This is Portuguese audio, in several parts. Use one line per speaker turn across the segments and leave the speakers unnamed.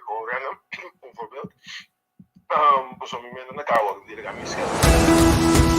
horen, bijvoorbeeld. Op zo'n moment dan kan ik direct aan mezelf.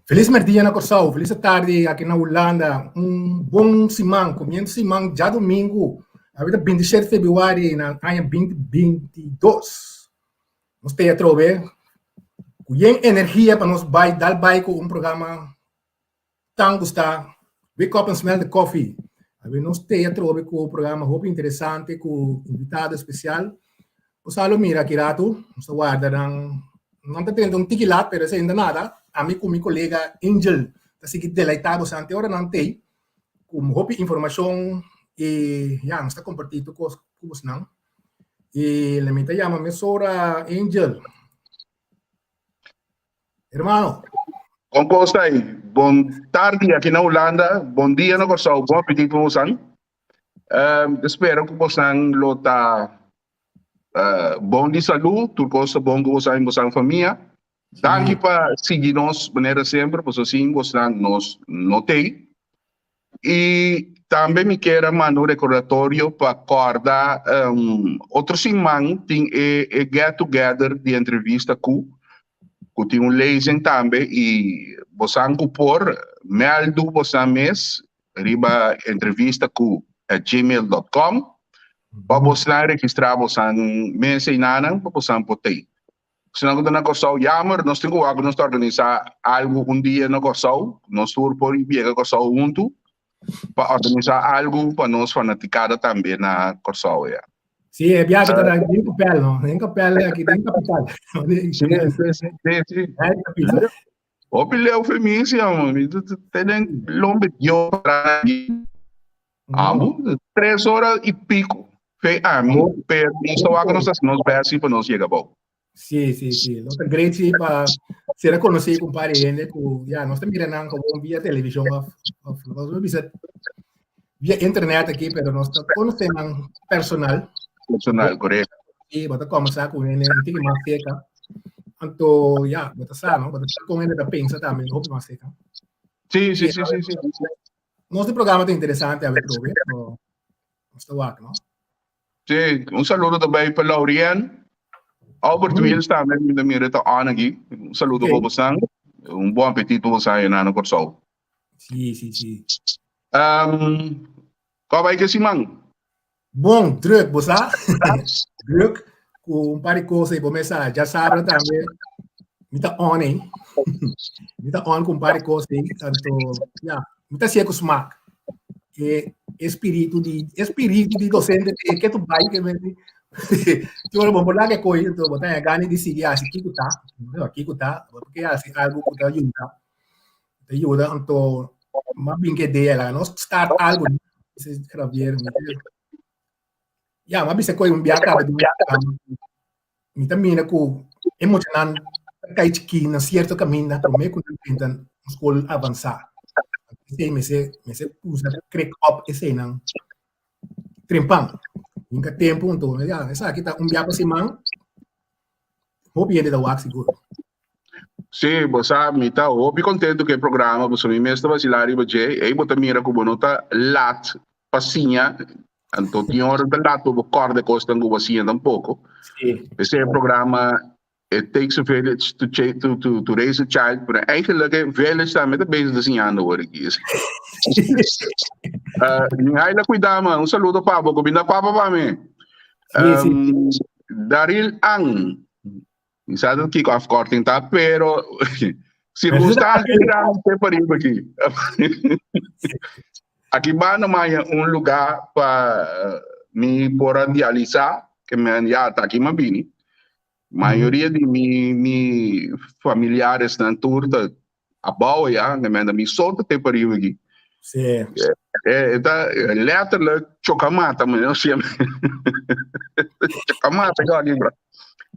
Feliz mercado na Corsau, feliz tarde aqui na Holanda. Bom semana, começo semana, já domingo, a 27 de fevereiro, na ano 2022. Nós temos a trover, com energia para nós dar com programa tão gostado. Wake up and smell the coffee. Nós temos a trover com programa muito interessante, com invitado especial. O Salo mira aqui rato, nós guardamos, não está tendo tiquilat, pero ainda nada. A mim com meu colega Angel, está seguindo deleitado bastante, agora não tem, com muita informação e já está compartindo com os não. E le me chama Mesora Angel. Hermano.
Como está aí? Bom tarde aqui na Holanda, bom dia na Corsau, bom apetite para vocês. Espero que vocês lota bom de saúde, tudo coisa bom que vocês e vossa família. Daqui para seguir-nos, maneira sempre, pois assim, vocês nos notei. E também me quero mandar um recordatório para acordar outro semana, tem get together de entrevista com tem um legend também, e vocês vão pôr, meldo vocês mês, riba entrevista com gmail.com, para vocês registrar vocês mês e nada, para vocês poder. Se não na Corsau, jammer, nós temos que organizar algo dia na Corsau, nós temos por ir a Corsau junto, para organizar algo para nós fanaticados também na Corsau.
Sim, é viagem para em Capel, não? Em Capel aqui tem capital.
Sim. O pile eufemismo, tem lombe eu para amo 3 horas e pico. Foi amo, pero nós versi para nós chegar bom.
Sim. Nós temos great para ser reconhecido com parente, com já nós estamos mirando como via televisão, nós visa via internet aqui, pero nós conhecemos personal,
correto.
E bota começar com ele, tem que mais seca. Então, já, bota sano, bota com ele da pensa também, roupa mais seca.
Sim.
Nosso programa é interessante, a ver, Basta wak, no?
Sì, un saluto também para Laurian. Albert Wills também me mira on aqui. Um saluto
Ok.
para você. Um bom apetite para você na Corsol.
Sim.
Qual vai que se man?
Bom, druk, bosa. Druk. Com um par de coisas aí, começar. Já sabe também. Me tá on, hein? Me tá on com um par de coisas aí. Tanto, me tá seco smack. E espírito de docente que tu vai que me tu não vou lá que coisa tu botar a gana de seguir assim aqui tá porque assim algo que tá ajuda então mas bem que ideia não start algo se escrever mas bisa coisa biaca me também com emocionante cai aqui na certo caminho na como é que tentam escola avançar me se usa crack up esse não trimpang hingga tempo untuk essa kita biapa si mang hope ele da wax siguro
Sì, bossa, mi sta hobby contento che il programma, posso mi mesta basilari baje, e bota mira ku bonota lat passinha, anto tior da lato bo corde costa ngu basinha tampoco.
sì
Esse programma it takes a village to raise a child, maar eigenlijk een village daar met de bezig te zien aan de hoor ik is. Ngaila cuidama, un saludo Pablo, combina papa pa me. Daril ang isa do kick off korting ta pero circunstâncias não tem para ir aqui. Aqui ba naman un lugar para me por dializar que me já tá aqui mabini. Maioria de mi familiares na turta abouw ja, que me mi solta te para ir aqui.
Sì.
Letterlijk chokamata, maar non sia chokamata aqui, bro.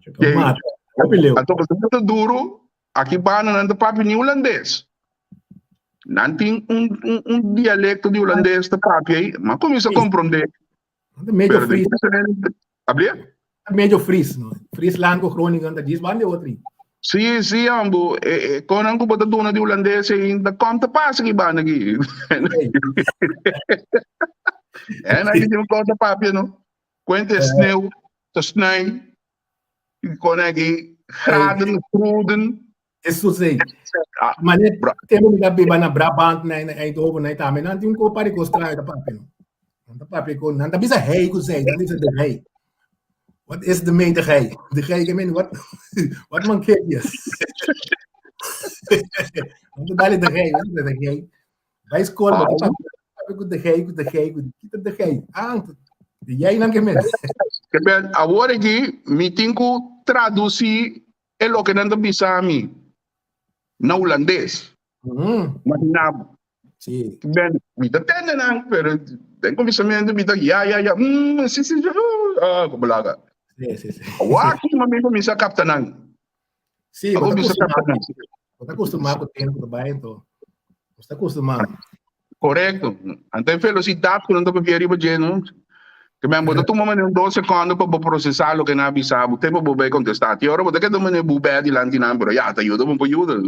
Chokamata. Opileu.
Então, muito duro, aqui bana nanda papi ni holandês. Nanti dialecto de holandês da papi aí, mas começa a compreender.
Medio fris.
Abria?
Medio fris, no? Friesland ko kroning anda dis bande outri.
Sim, ambo. Quando eu boto dona de holandês ainda conta passa que bana aqui. Na gente não conta papi, não. Quando é sneeuw, te snij, kon aqui graden, cruden.
Isso sei. Mas temos que abrir na Brabant, na Eindhoven, na Itália, não tem como parar com os trás da papi, não. Não papi com, não bisa hey ku sei, não bisa de hey. What is the main de hey? De hey, I mean, what man kid yes. Não dá de hey, não de hey. Vai escola, papi com de hey, kita de hey. De jij não que menos.
Que bem, agora aqui, me tenho que traduzir o que não bisa a mim. Na holandês. Mas na
sim.
Ben, me tá tendo não, pero tem começamento me tá sim, kubalaga.
Sim.
Aqui mami começa a captar não.
Sim, você acostumado com o tempo do bairro, então. Você está acostumado.
Correto. Então, velocidade quando não para vir para não. Que me botou tu mamãe 2 segundos para processar o que não avisava, o tempo para contestar. E agora você quer tomar ne bube de lanti não, pero já tá ajuda, vamos ajuda.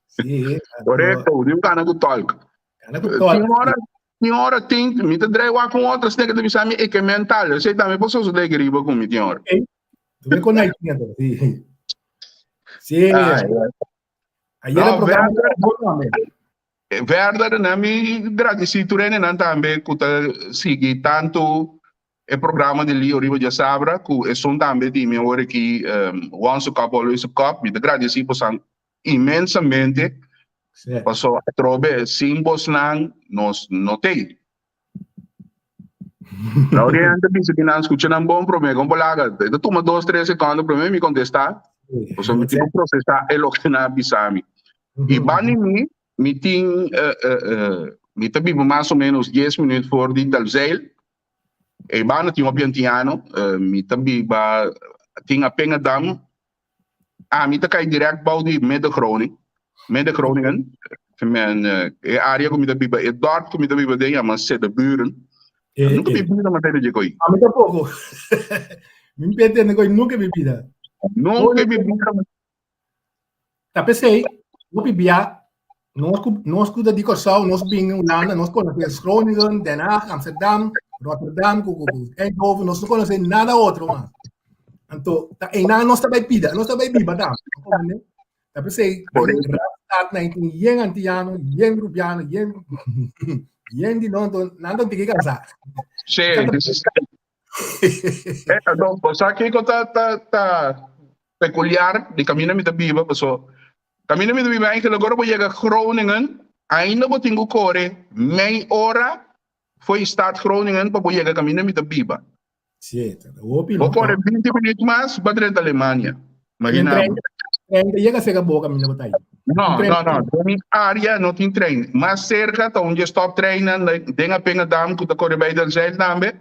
Sim.
Correto, não cana com talk. Tinha tem, me te dreia com outras que te bisami e que mental, eu sei também posso usar que riba com me tinha hora.
Tu me conecta, sim. Sim. Aí era programa
verdade, na mi gratidão né também que segui tanto o programa de Lio Riba de Sabra, que é só também de minha hora que once a cup always a cup, me gratidão por imensamente. Passou a trobe símbolos não nos notei. Na oriente bisa que não escuta não bom problema, como laga, eu toma 2-3 segundos para me contestar. Passou me tipo processar é o que na bisami. E bani me tem me tabi mais ou menos 10 minutos for de dalzeil. E bani tinha piantiano, me tabi ba tinha penga dam. Me tá cai direto bau de Midden-Groningen. E area como da biba, e dorp como da biba de mas se de buren. Nunca bebida mas tem de coi.
A mim tampouco. Me pede coi nunca bebida.
Nunca bebida.
Tá pensei, vou bebia nós cuida de Curaçao, nós bem em Holanda, nós conhecemos Groningen, Den Haag, Amsterdam, Rotterdam, Eindhoven, nós não conhecemos nada outro, mano. Então, em nada nós também pida, nós também biba, tá? Tapi say, rap na itin yen antiano, yen rubiano, yen di nandun tigi kansa.
Sim, não, pois aqui que tá peculiar de caminho me viva, pessoal. Caminho me viva ainda agora vou chegar Groningen, ainda vou ter que correr meia hora foi estado Groningen para chegar caminho me viva.
Sim,
vou correr 20 minutos mais para dentro da Alemanha. Imagina.
Ainda chega a ser a boa caminho para aí.
Não, tem área, não tem trem. Mais cerca, tá onde stop treinando, tem a pena dam que tá correndo bem da gente também.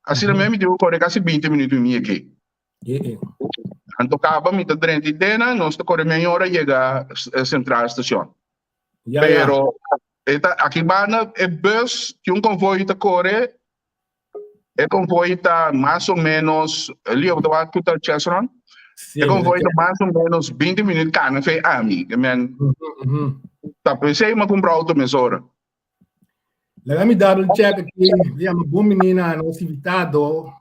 Assim mesmo, eu correr quase 20 minutos em aqui. Então, acaba me tá dentro de dentro, nós tá correndo meia hora chega a central estação. Pero, aqui bana é bus que convoio tá correr, convoio tá mais ou menos, ali eu tô aqui tá chesron. Convoio tá mais ou menos 20 minutos cá, não foi amigo, tá pensei mas comprar auto mesora.
Let me double check aqui, via uma boa menina nosso invitado.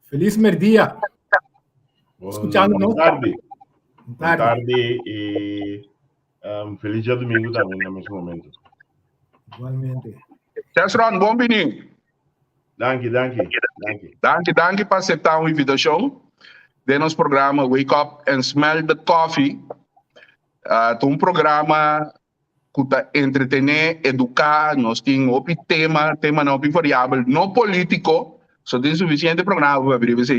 Feliz merdia. Escuchando
Boa tarde.
Boa
tarde e feliz dia domingo também no mesmo momento.
Igualmente.
Chesron, bom menino.
Danke
para aceitar a invitação. De nosso programa Wake Up and Smell the Coffee. Um programa que está entretener, educar, nós temos um tema não variável, não político, só tem suficiente programa para abrir isso.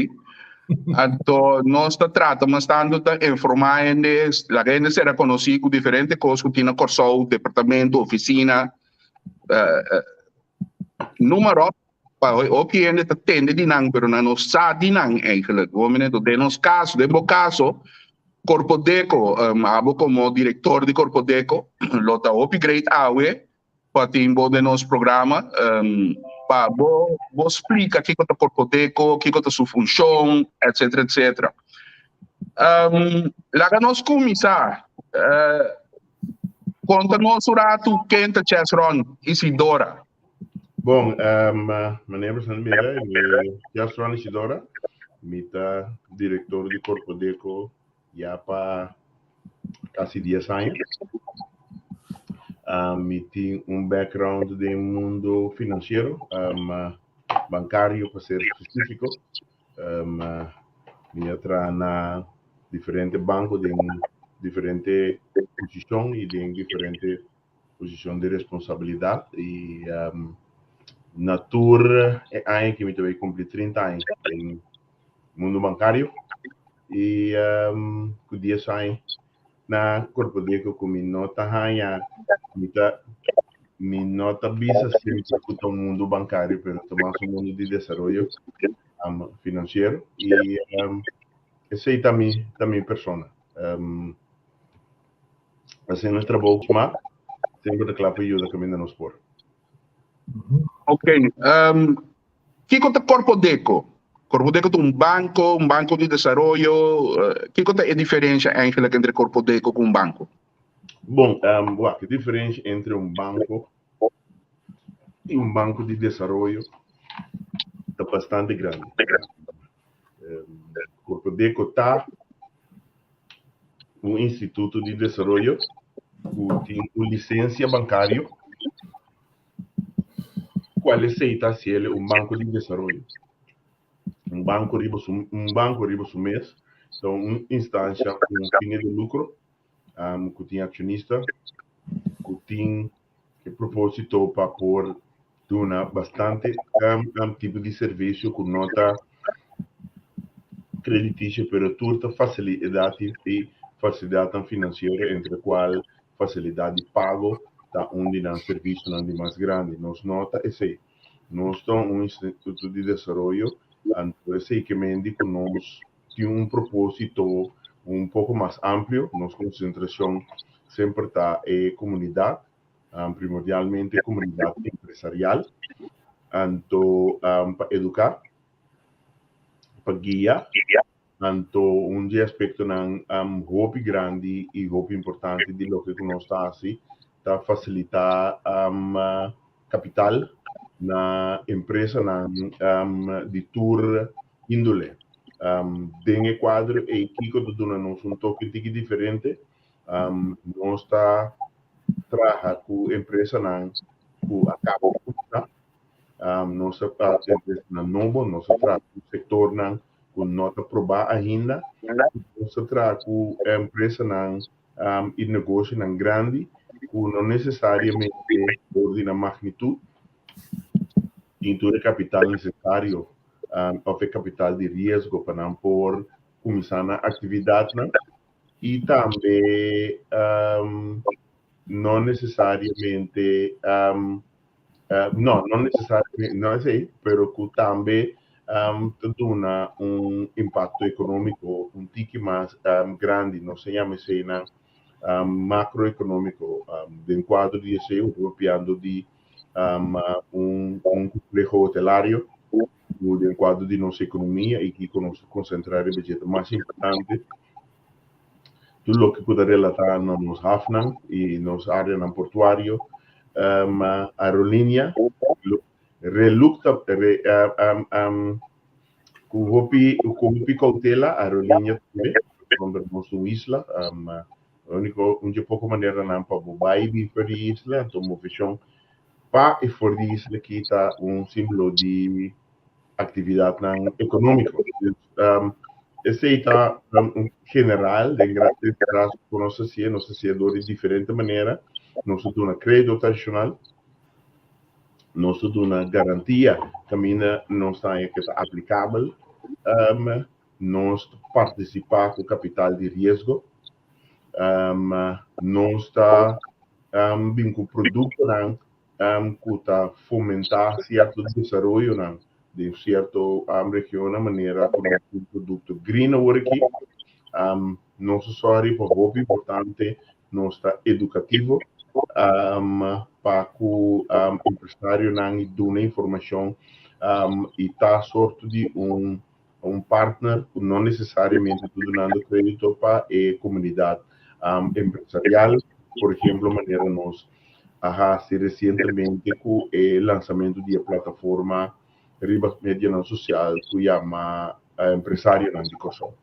Então, nós tratamos tanto de informar a gente será conhecido com diferentes coisas que tem na Curaçao, departamento, oficina, número, o que a gente atende de não, mas não sabe de não, eigenlijk. De nosso caso, Corpo Deco, abo como diretor de Corpo Deco, lota upgrade awe, para timbo de nosso programa, para bo explica que é o Corpo Deco, que é sua função, etc. Lá nós começar, conta-nos o rato quente Chesron, Isidora.
Bom, meu nome é Chesron Isidora, mita diretor de Corpo Deco, já para quase 10 anos. Tenho background de mundo financeiro, bancário, para ser específico. Entra na diferentes bancos de diferente posição e de diferente posição de responsabilidade. E na tour é que me também cumpri 30 anos em mundo bancário. E com 10 anos na Corpo Deco com minha nota ranha, minha nota bisa sempre com o mundo bancário, pero também o mundo de desenvolvimento financeiro e esse aí também persona. Assim nós trabalhamos mais, sempre de claro ajuda que ainda nos por.
Ok, que é o Corpo Deco? Corpo Deco é um banco de desenvolvimento. Que é a diferença entre Corpo Deco e banco?
Bom, a diferença entre banco e banco de desenvolvimento é bastante grande. Corpo Deco está instituto de desenvolvimento que tem licença bancária, qual aceita ser banco de desenvolvimento. Um banco riba su mês, então uma instância com fim de lucro, que tem acionista, que tem propósito para pôr bastante tipo de serviço com nota creditícia, pero toda facilidade financeira, entre a qual facilidade de pago da onde não serviço não é mais grande. Nós nota esse, nós somos instituto de desenvolvimento. Então, esse que me indica que nós temos propósito pouco mais amplo. Nossa concentração sempre está em comunidade, primordialmente comunidade empresarial, então, para educar, para guiar tanto un aspecto ng hopi grande e hopi importante di lo che conosca si ta facilita capital na empresa di tour indole. Denge quadro e Kiko dona nos un toque tiki diferente. Nos está trabaja com empresa ku acabo nossa empresa na novo, nossa trabalha com setor com nota probar ainda, nossa trabalha com empresa e negócio grande, com não necessariamente ordem na magnitude, de capital necessário, ou capital de risco para por começar na atividade, e também não necessariamente no, non necessariamente, no sì, però también tuna un impatto economico un tiki más grande, no se llama sena macroeconomico del quadro di essere europeando di un complejo hotelario del quadro di nostra economia e che concentrare il budget más importante tutto lo che può relatare nos hafnan e nos area portuario aerolínea relucta com cautela aerolínea também quando nossa isla único pouco maneira não para vai vir para a isla então movição para e for de isla que está símbolo de atividade econômica esse está general de grátis por nossa sociedade de diferente maneira nós temos uma crédito tradicional, nós temos uma garantia que não está aplicável, nós participamos com capital de risco, nós está com produto que está fomentar certo desenvolvimento de certa região de maneira como um produto green aqui, nosso sorry por hobby importante, nós está educativo para que o empresário não dê informação e está sorte de partner, não necessariamente dando crédito para a comunidade empresarial. Por exemplo, maneira nós recentemente com o lançamento de plataforma Ribas Media Social que chama Empresário de Kosovo.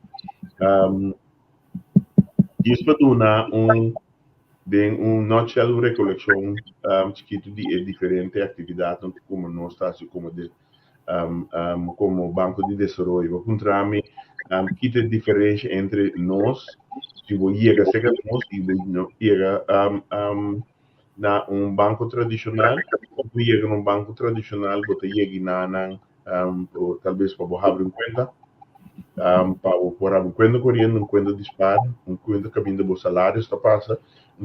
Isso é de nutshell recolección chiquito de diferentes actividades como nós assim como banco de desenvolvimento encontramos que tem diferença entre nós se você chega cerca de nós e não chega na banco tradicional você chega num banco tradicional você chega na ou talvez para abrir conta para por abrir conta correndo conta disparo conta caminho do salário está passa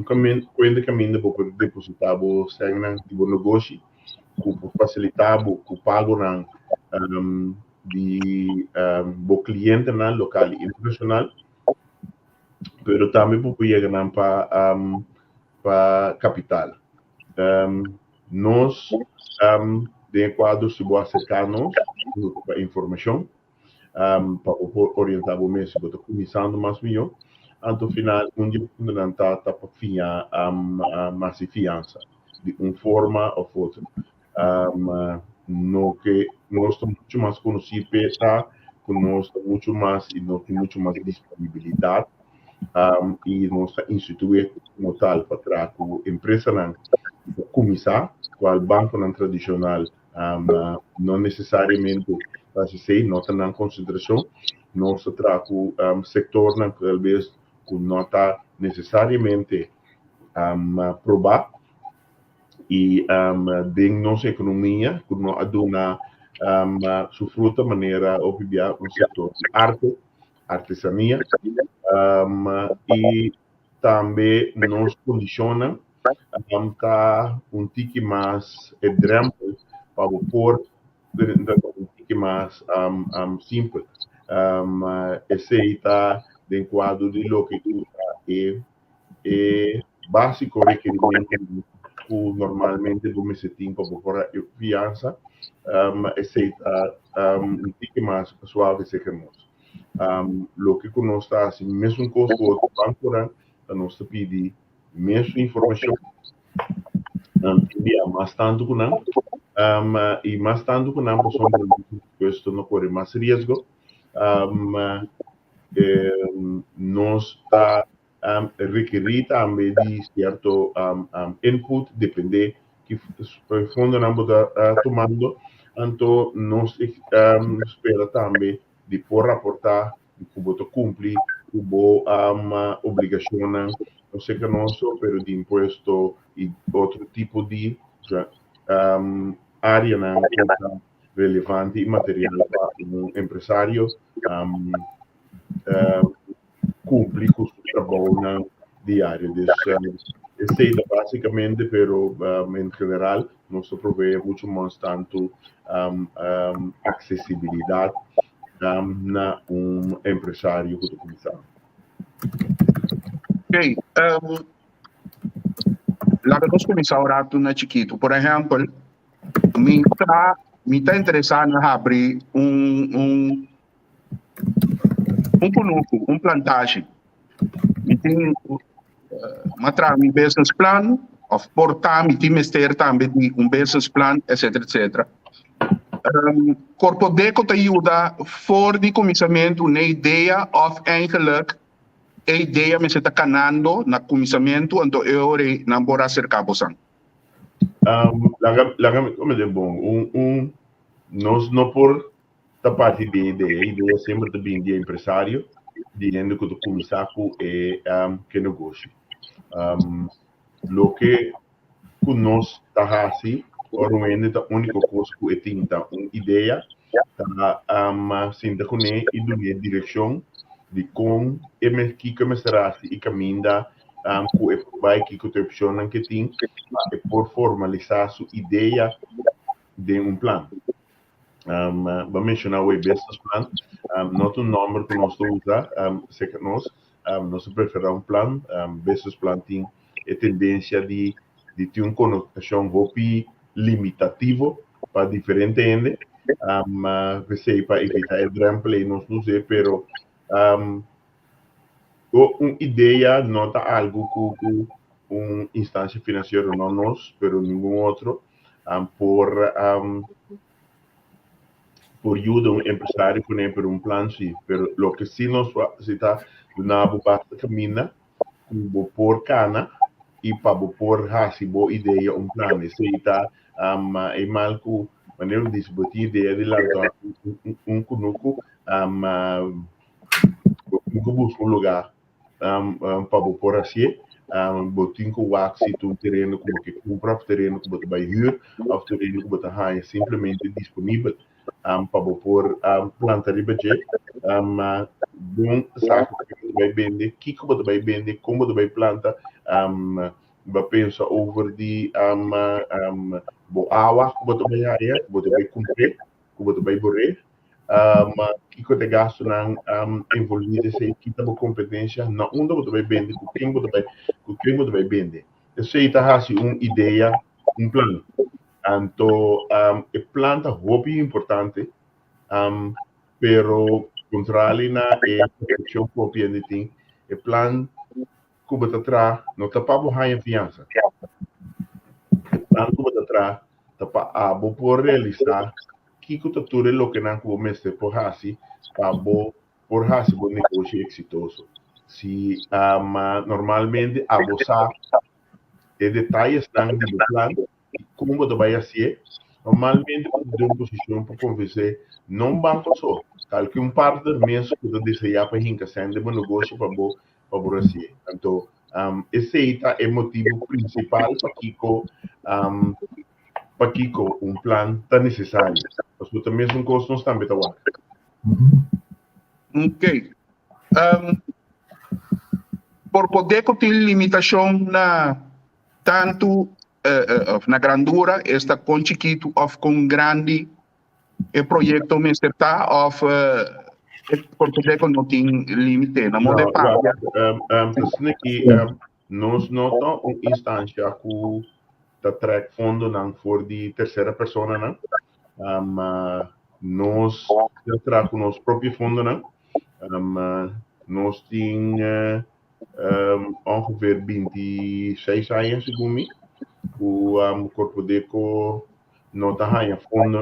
conta caminho para depositar o sangue tipo negócio para facilitar o pago de o cliente na local e internacional pero também para chegar para capital nós de quadro se vou acercar-nos para informação para orientar o mês para começando mais melhor anto final onde não está para fiar mais fiança de forma ou outra no que nós estamos muito mais conhecidos nós muito mais e nós temos muito mais disponibilidade e nós instituir como tal para que a empresa não começar com o banco não tradicional não necessariamente se não está em consideração nós traz o setor não talvez não está necessariamente provar e de nossa economia que não aduna sua fruta maneira obviar um setor de arte artesania e também nos condiciona a tique mais exemplo para pôr um tique mais simples esse está de quadro de lo que é básico requerimento que normalmente do mês tempo para fiança esse está um tique mais suave se queremos Lo que nós está assim, mesmo com o outro banco, nós está pedindo mesmo informação, mais tanto que não, e mais tanto que não, possamos questo não corre mais risco, nós está requerir também de certo input, depende que fundo não está tomando, então nós espera também de por raportar que você cumprir uma obrigação, não sei que não só, pero de imposto e outro tipo de área relevante e material para um empresário cumprir com o seu trabalho diário. Essa basicamente, pero em geral, nós provê muito mais tanto acessibilidade na empresário que começar.
Ok. Lá que nós começamos a falar na Chiquito, por exemplo, me está interessado em abrir conuco, plantagem. Me tem mostrar um business plan, of portar, me tem mestre também de business plan, etc, etc. Corpo Deco te ajuda voor die commissament uma ideia of eigenlijk a ideia me está canando na commissament então eu não vou acercar você.
Como é bom, nós não por da parte de ideia sempre de bem de empresário, dizendo que o começar com que negócio. Lo que nós está assim, oramente a única coisa que tem uma ideia, tá sinta com e do direção de como que começará e caminha com o vai que a opção que tem por formalizar sua ideia de plano. Vou mencionar o business plan, não é número que nós usamos, sei que nós preferimos plano, business plan tem a tendência de ter uma conotação limitativo para diferente ende, para evitar o drama não sei, pero uma ideia não é algo que uma instância financeira não nós, pero nenhum outro, por ajuda um empresário com plano sim, pero lo que sim nós está na basta caminha por cana e para por boa ideia plano isso está é mal que maneira de discutir ideia de lá conuco busca lugar para por assim botin com waxi um terreno como que um próprio terreno que você vai huir ou terreno que você tem simplesmente disponível para por plantar e budget bom saco que você vai vender que você vai vender como você vai plantar vai pensar over de boa água que você vai área que você vai cumprir que você vai borrer que você gasta na envolvido essa equipe de competência na onde você vai vender com quem você vai vender isso aí tá assim uma ideia plano então a planta é importante pero controle na proteção própria de tem o plano que você traz não está para borrar a fiança o plano que você traz está para por realizar que cultura lo que não comece por hasi para por hasi bom negócio exitoso se normalmente a você de detalhes não do plano como você vai fazer normalmente de uma posição para convencer não banco só tal que parte mesmo que você deseja para encaixar de bom negócio para você então esse é o motivo principal para que plano tão necessário porque também são custos também tá
ok por poder ter limitação na tanto na grandura está com chiquito ou com grande o projeto me está ou por poder não tem limite na moda paga
assim que nós nota uma instância que tá track fundo não for de terceira pessoa não nós já trago nosso próprio fundo não Nós temos ongeveer 26 anos, segundo mim, o Corpo DECO não está fundo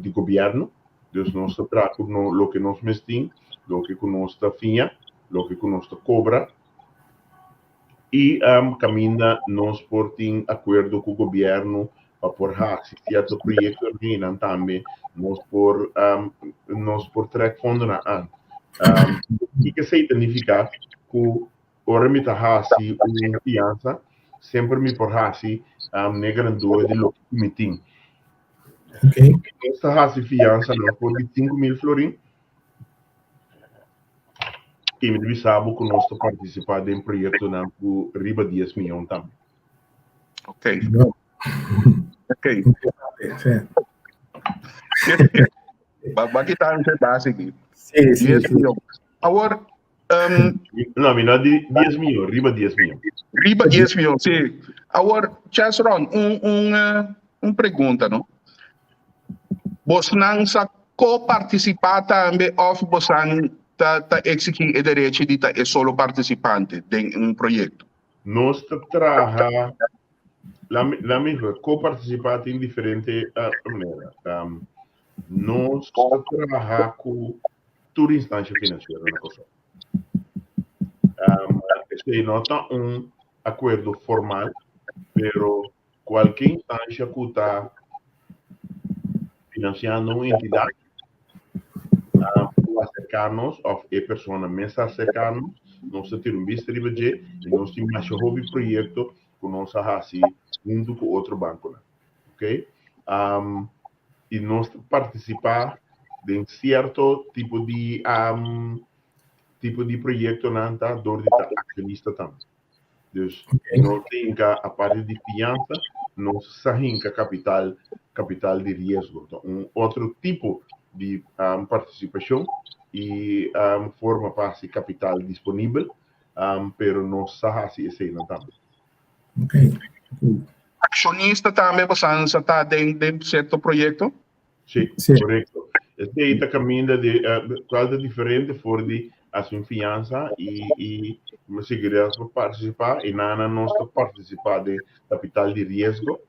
de governo. Dus nós tratamos o que nós mesmos, o que nós finha, o que nós cobra, e caminha nós por ter acordo com o governo para por se certo projeto também nós por trazer fundo na an. E que significa que ora me tá se uma fiança sempre me por se negrandor de lo que me tem.
Ok.
Essa fiança não por 5.000 florins. Que me sabe que nós participar em projeto na riba 10 milhões também.
Ok. Ok.
Sim.
Bagi tayo sa base aqui.
Sim, sim,
10
sim.
milhões. Agora,
Não, não de 10 milhões, riba 10 milhões.
riba 10 milhões, sim. Agora, Chasron, pergunta, não? Você não sa co-participar também ou você tá executar o direito de estar solo participante em projeto?
Nós trabalhamos la mesma co-participar em diferentes maneiras. Nós trabalhamos com toda instância financeira na coisa. Este não está acordo formal, pero qualquer instância que está financiando uma entidade, acercarnos, ou a pessoa mesmo acercarnos, nós temos visto de budget e nós temos mais hobby projeto que nós fazemos junto com outro banco, ok? E nós participar de certo tipo de projeto nanta dor de acionista também. Dus nós temos a parte de fiança, nós saímos capital de risco, então outro tipo de participação e forma para esse capital disponível, pero não se esse não também.
Ok.
Acionista também você está dentro de certo projeto?
Sim,
Sim.
correto. Este aí está caminhando de quase diferente for de ação fiança e seguirá para participar e nada nós participar de capital de risco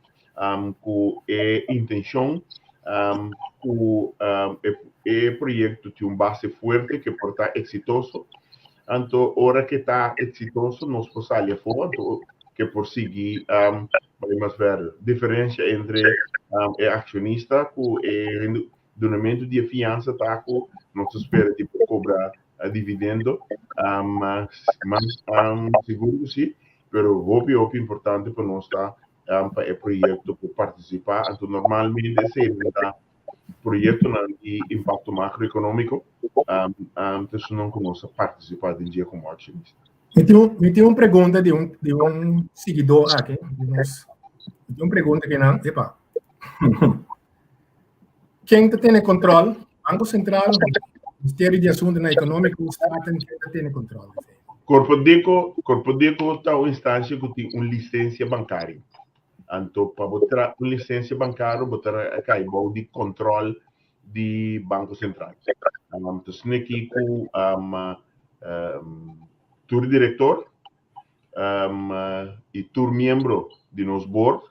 com a intenção com o projeto tem base forte que por estar exitoso. Então, hora que está exitoso, nós podemos sair fora que por seguir vamos ver diferença entre o acionista com o rendimento de fiança tá com nós espera de cobrar dividendo, mas seguro sim, pero o importante para nós tá para o projeto para participar. Então, normalmente se projeto de impacto macroeconômico, então não conosco participar de dia como acionista.
Me tem uma pergunta de um seguidor aqui. Tem uma pergunta que não. Epa. Quem tem controle? Banco Central, Ministério de Assuntos Econômicos, o Estado tem controle.
Corpo DECO está uma instância que tem uma licença bancária. Então, para botar uma licença bancária, botar o de controle do Banco Central. Então, aqui com o diretor e o membro de nosso board,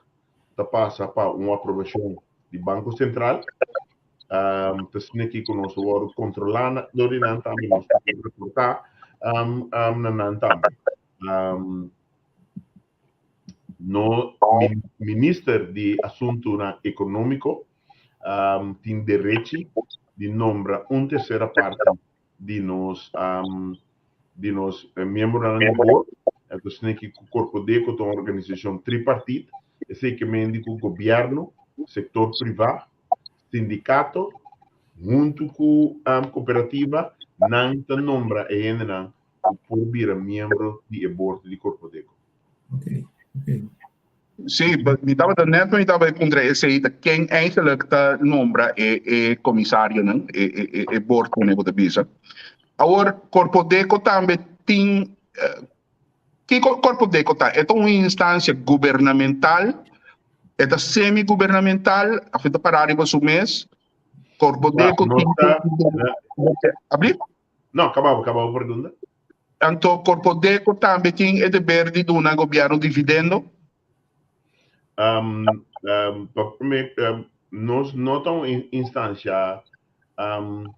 passa para uma aprovação do Banco Central. Então, aqui com o nosso board controlando, nós também nós podemos reportar no ministro de Assuntos Econômicos tem direito de nombrar uma terceira parte de nós membros do board. Então, aqui o Corpo DECO é uma organização tripartite, esse que mende com o governo, setor privado, sindicato, junto com a cooperativa, não nombra ainda por vir membro do board do Corpo DECO.
Ok.
Sim, me estava contra esse aí, quem eigenlijk nombra é comissário, não? É board com o visa. Agora, Corpo DECO também tem que Corpo DECO é uma instância governamental, é semi-governamental, a feita para área do mês. Corpo Deco
Nota,
abri?
não, acabava a pergunta.
Anto Corpo Deco também tem o dever de dar governo dividendo.
Nós não estamos em instância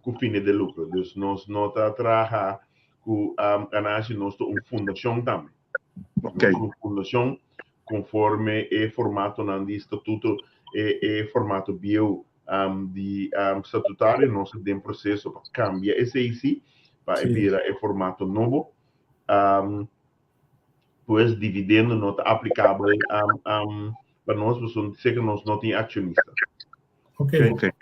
com fines de lucro. Dus nós não trabalhamos com ganância, nós temos uma fundação também.
Ok.
Uma fundação conforme o formato do estatuto e formato bio de estatutário, nós temos um processo para cambiar esse aí para virar o formato novo. Pois dividendo não está aplicável para nós, sei que nós não temos acionista.
Ok.
Ok.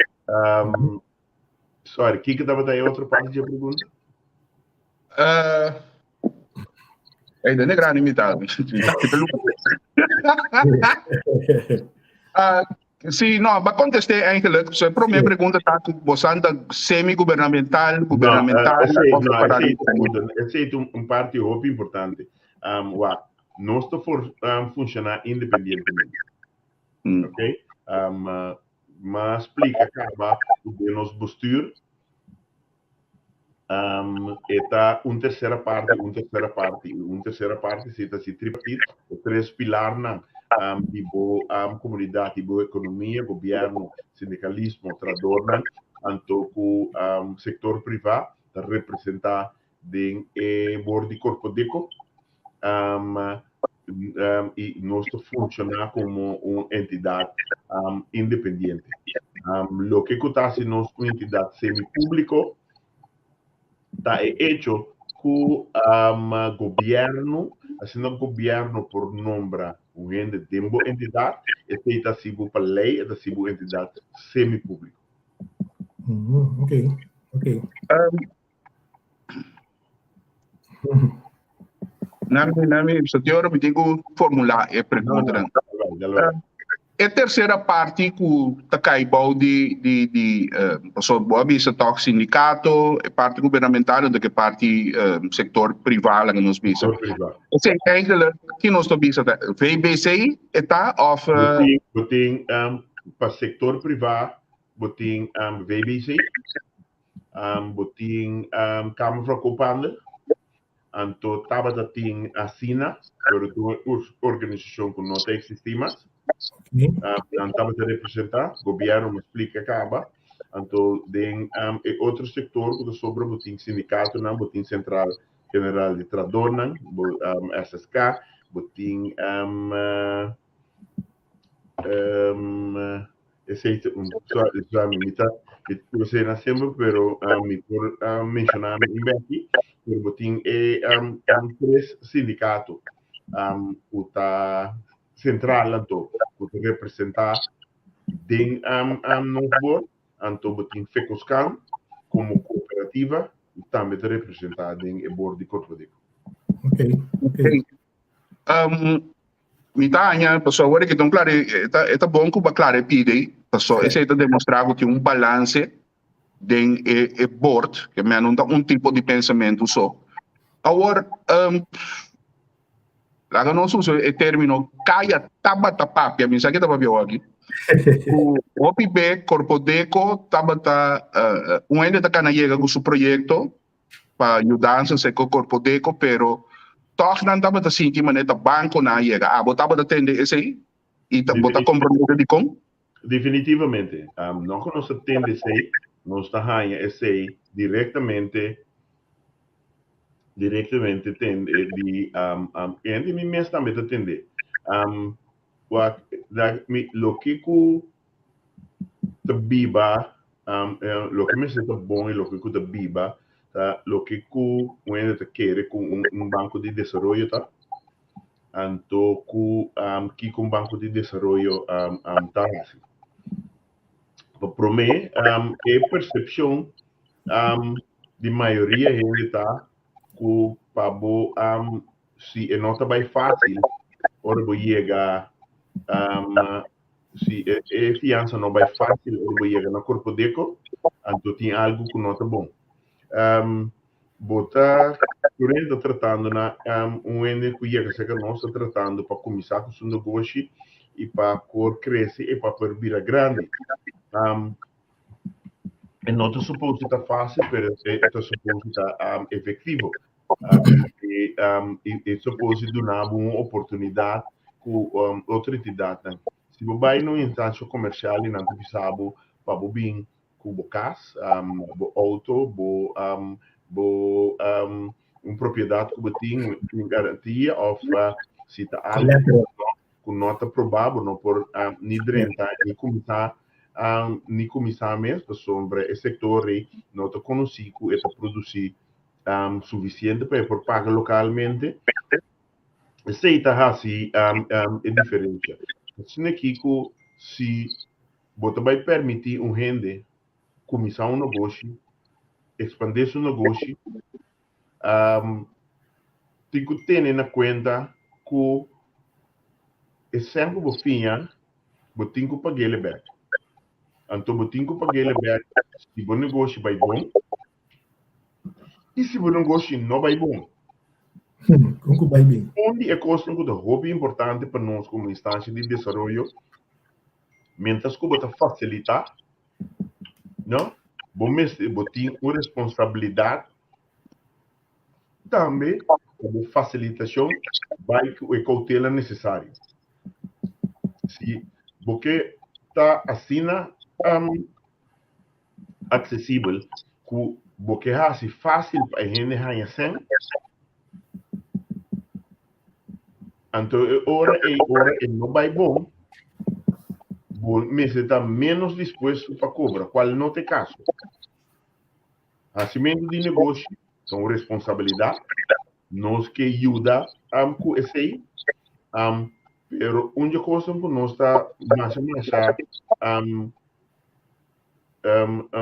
Sorry, o que estava aí outra parte da pergunta?
Ainda não é grande imitado. Sim, não, para contestar eigenlijk, a primeira pergunta está com você semi-governamental, governamental,
essa é uma parte muito importante. Nós estamos funcionando independentemente. Ok? Mas explica acaba de nos postura eta uma terceira parte se está se tripartite, três pilares de boa comunidade, boa economia, governo, sindicalismo, trador, anto com setor privado, para representar de bordo de corpo deco, e nós funcionar como uma entidade independente. Lo que acontece en una entidad semi-público está hecho con gobierno, haciendo gobierno por nombre una entidad, está siendo para ley, está siendo una entidad semi-público.
Ok.
Nami, se te ora, me digo formular a pergunta. A terceira parte que está caibou pessoal boa vista toque sindicato, a parte governamental do que parte setor privado que nós visa. Esse é eigenlijk que nós estamos visa VBC está of
boting para setor privado, boting VBC, boting Câmara Francopanda, anto tabata ting assina por uma organização que não existe mais. Estava a representar, o governo me explica acaba, então tem outro setor que sobre o sindicato, não, o central general de trador, não, SSK, o esse só limita, você não sempre, pero me por mencionar em aqui, o tem três sindicatos, o tá central então que representar den novo anto botin Fecoscan como cooperativa e também representar den e board de corpo de.
Ok.
Mi tanya, pessoal, agora que estão claro, é bom que o claro pide, pessoal, esse é demonstrar que tem balance den e board, que me não dá tipo de pensamento só. Agora, lá que nós usamos o termo caia tabata papia, me sabe que estava bem aqui. O OPB, Corpo Deco, tabata, ainda está canaiega com o seu projeto para ajudar a com o Corpo Deco, pero toch não tabata assim que maneira banco na iega, botava da tende esse aí e bota compromisso de com?
Definitivamente, não que nós atende esse aí, nós está ganha esse aí diretamente tende de e me mesmo também atender lo que te biba lo que me senta bom e lo que te biba lo que ainda te quer com banco de desenvolvimento tá anto que com banco de desenvolvimento tá assim para mim é percepção de maioria ainda tá que pabo se não está bem fácil ora vou chegar se é fiança não vai fácil ora vou chegar no corpo deco então tem algo que não está bom botar está tratando na ende que chega se que nós está tratando para começar com o negócio e para cor crescer e para por vir grande E não está suposto estar fácil, mas está suposto estar efetivo. E suposto dar uma oportunidade com outra entidade. Se você vai numa instância comercial e não sabe para o bem com o caso, o auto, uma propriedade que você tem garantia ou se está algo com nota provável, não por nem rentar, nem começar mesmo sobre esse setor e não está conhecido e produzir suficiente para pagar localmente. Essa está assim é diferente. Se você vai permitir gente começar um negócio, expandir seu negócio, tem que ter em conta que é sempre o fim, você tem que pagar ele back. Então, você tem que pagar ele back se o negócio vai bom e se o negócio não vai bom. Onde é coisa que é importante para nós como instância de desenvolvimento, mientras que você facilitar, não? Você tem uma responsabilidade também como facilitação vai que a cautela necessária. Se você está assim acessível, que você é fácil para a gente fazer, então hora não vai bom, mas está menos disposto para cobrar, qual não tem caso. Acimento de negócio, são responsabilidade, nós que ajuda com esse pero onde coisa que nós está mais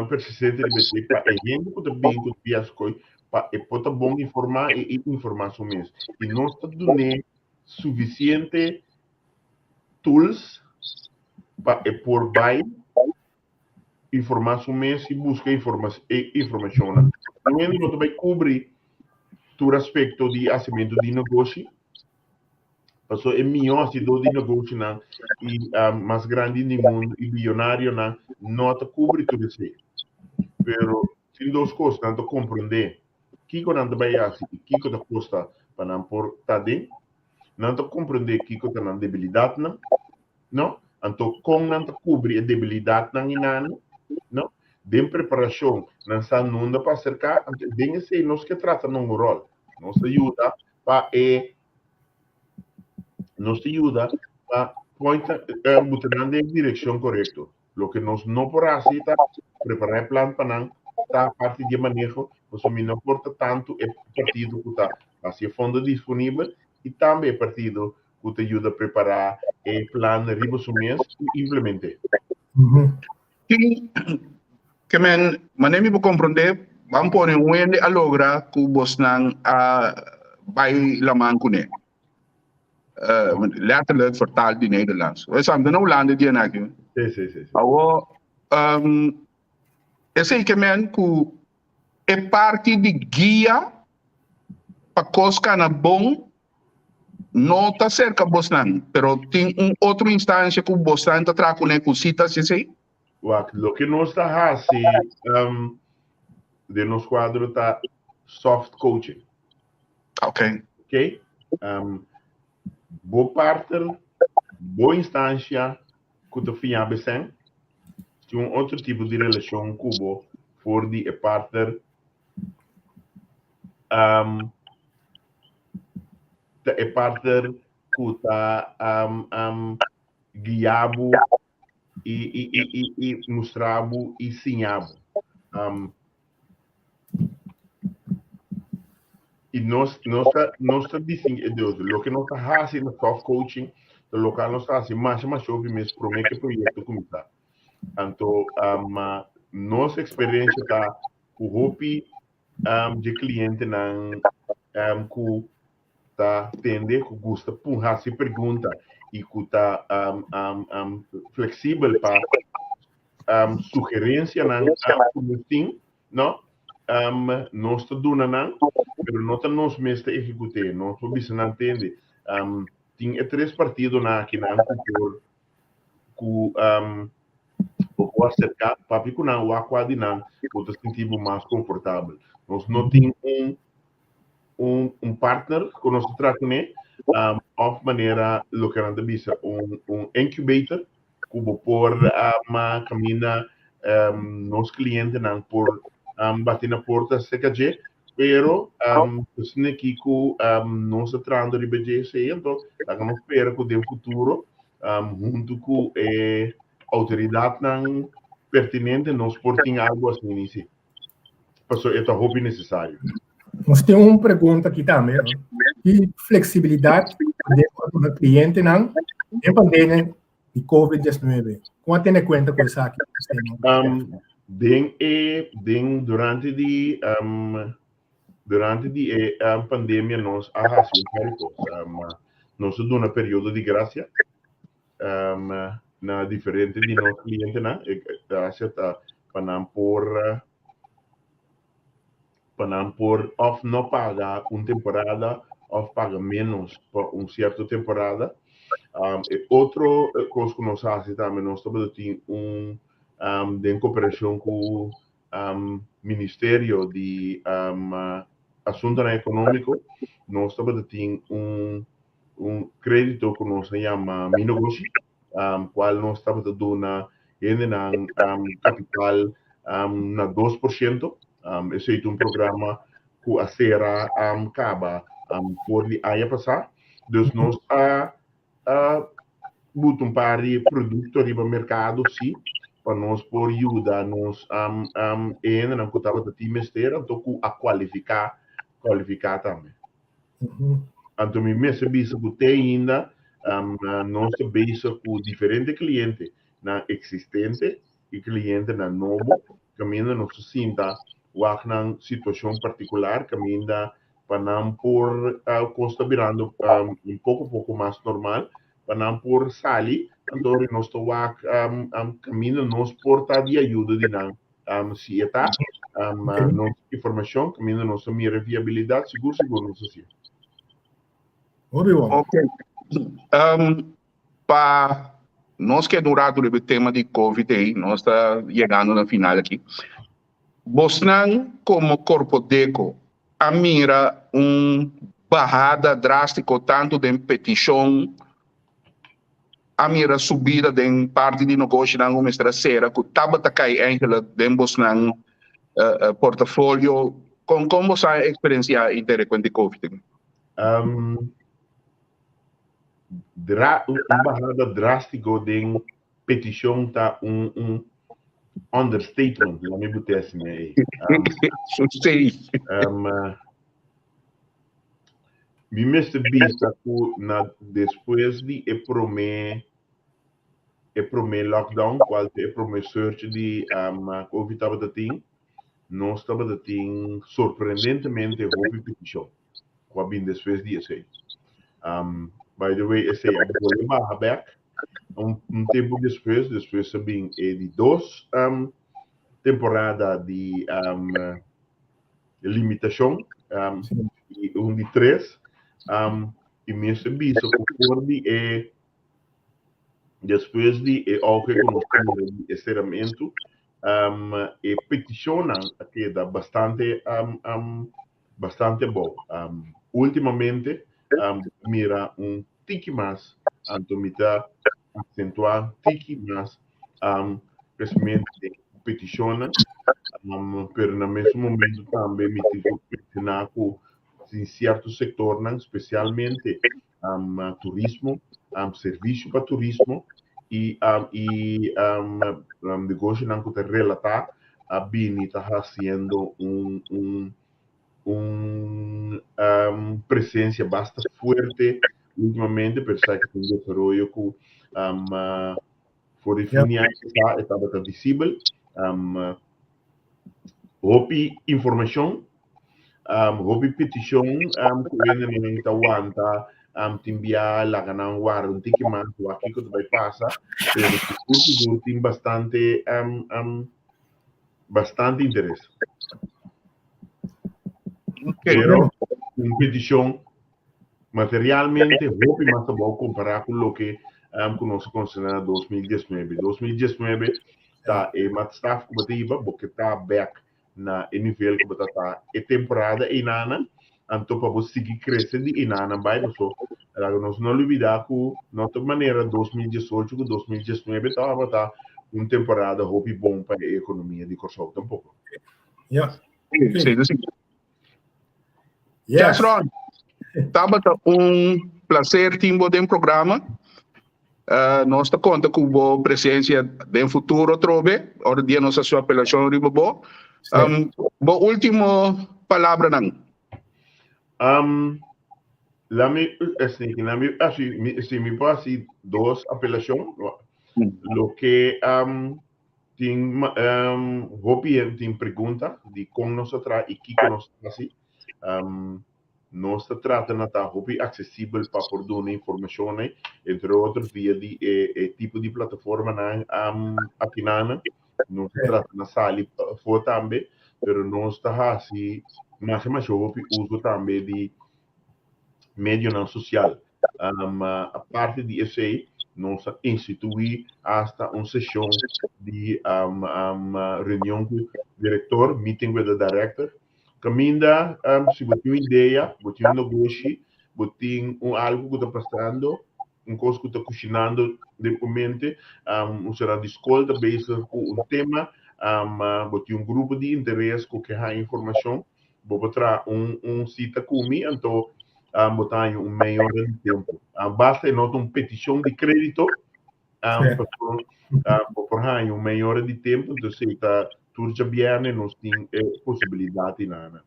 persistente de você para a gente que bem que as coisas para poder bom informar e informação mesmo e nós está dando suficiente tools para por vai informação mesmo e buscar informação não é que vai cobrir todo aspecto de assimento de negócio. Passou é melhor se do negócio não e mais grande no mundo e bilionário não te cobre tudo isso. Pero tem duas coisas, tanto compreender que quando vai assim, que te custa para não por tá dentro, não te compreender que te não debilidade não, então com não te cobre a debilidade não, de preparação não está nunda para cercar, bem esse nós que trata num rol, nos ajuda para nos ajuda a botar na direção correta. Lo que nos não por assim está preparar plan para a parte de manejo, pues não importa tanto é partido que está assim fundo disponível e também é partido que te ajuda a preparar o plano riba mês e implementar.
Que manemi po compreender, vamos pôr um ende a logra que você não vai lamang kune. Letterlijk vertaald in Nederlands. We zijn de Hollanden die naken.
Sim.
Awo, esse que é parte de guia para cosca na bom, não está cerca de Bosnan, pero tem outra instância que o Bosnan está trazendo com citas, sim?
Lo que nós está assim, de nos quadro está soft coaching.
Ok.
Boa parte, boa instância, que tu fiabe sem, tem outro tipo de relação com o for de parte que está guiado e mostrado e ensinado. E nós dizendo, o que nós está fazendo no soft coaching, o local nós está fazendo mais sobre mesmo para que projeto começar. Então, nossa experiência está com o hopi de cliente que está tende, que gosta de fazer pergunta e que está flexível para sugerência não? Nós está dando não, pero não está nós mesmo executar, nós não entende. Tem três partidos aqui na que o acercar papi com não o aquadi não o sentir mais confortável nós não tem partner que nós tratamos of maneira lo que anda bisa incubator como por camina nos clientes não por bater na porta CKG pero assim aqui com nós tratando de BGC então nós espera que no futuro junto com autoridade não pertinente nós portem algo assim nisso passou é hobby necessário.
Nós temos uma pergunta aqui também, né? Que flexibilidade do cliente não em pandemia de COVID-19. Como tem em conta com isso aqui?
Durante a pandemia nós arrasamos nós do um período de graça na diferente de nosso cliente na graça tá para por of não pagar uma temporada ou paga menos por certa temporada. Outro coisa que nós fazemos também, nós estamos tendo de cooperação com o Ministério de Assuntos Econômicos, nós estamos tendo crédito que nós chama Minogossi, qual nós estamos dando capital na 2%. Esse é programa que a Sera acaba por aí passar. Então, nós botamos para produto no mercado, sim, para nós por ajudar nós ainda não estava de time esteira, então a qualificar também. Então, me mesmo que tem ainda nós trabalhamos com diferentes clientes na existente e cliente na novo, que ainda não se sinta uma situação particular que ainda para não por costa virando pouco mais normal para não por sair então nós estou caminho nós porta de ajuda de não se está nossa informação caminho nossa minha viabilidade seguro não sei se
ok para nós que durante o tema de Covid aí nós está chegando na final aqui Bosnan, como corpo deco, a mira barrada drástica tanto de petição, a mira subida de parte de negócio na uma estratégia que estava a cair ainda de Bosnan portfólio. Como você a experiência inteira com o Covid?
Barrada drástica de petição tá understatement, la mia butessi miei. Mi meste vista depois de prome lockdown, qualche prome search di Covid estava da ting, nós estava da ting surpreendentemente hobby petition. Qua bin depois de esse. By the way, esse é a barra back. Tempo depois também é de 2 temporada de limitação e de 3 e mesmo isso conforme depois de algo que nós temos de encerramento e peticionam que dá bastante bom ultimamente mira tique mais antomita acentuar tique mais crescimento de peticiona pero no mesmo momento também me tive que peticionar em certo setor especialmente turismo serviço para turismo e negócio não que relatar a Bini está fazendo presença bastante forte ultimamente pensar que tem desarrollo que for definir estava visível houve informação houve petição que ainda não aguenta enviar lá ganhar um tique mais o aqui que vai passar pero tem bastante interesse pero uma petição materialmente houve mais bom comparar com o que nós consideramos 2019. 2019 tá e mat staff ko batiba porque tá back na nível que tá e temporada inana anto para você seguir crescendo inana vai so nós não olvidar que nossa maneira 2018 com 2019 tá uma temporada hope bom para a economia de Corsol tampouco.
Yeah.
Sim, sim.
Yes.
Ron, estava prazer timbo de programa. Nós está conta com a presença do futuro trove, ora dia nossa sua apelação riba bo. Bo último palavra não.
Lá me assim, se me passa duas apelações, lo que tem tem pergunta de como nós tra e que nós assim nós tratando de estar acessível para produzir informações, entre outros via de tipo de plataforma aqui na nós trata na sala for também, pero nós está assim mais uso também de meio não social. A parte de esse nós instituir hasta uma sessão de reunião com o diretor, meeting with the director. Caminda, se você tem uma ideia, você tem um negócio, você tem algo que está passando, coisa que está cozinhando de momento, será de escolta, baseado com tema, você tem grupo de interesse que quer informação, você terá cita comigo, então, botar maior tempo. Basta nota uma petição de crédito, por maior de tempo, então se está turja bierne nós tem possibilidade nana.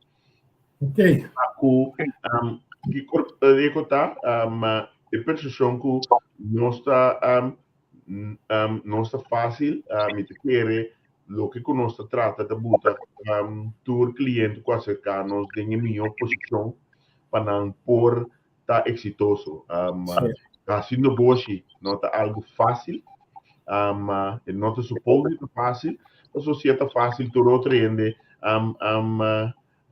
Ok.
Que recota a percepção que não está fácil me querer lo que nós trata de botar tur cliente com acercar-nos de minha posição para não por tá exitoso. Assim no boche não tá algo fácil, não tá suposto fácil. A sociedade fácil todo outro ende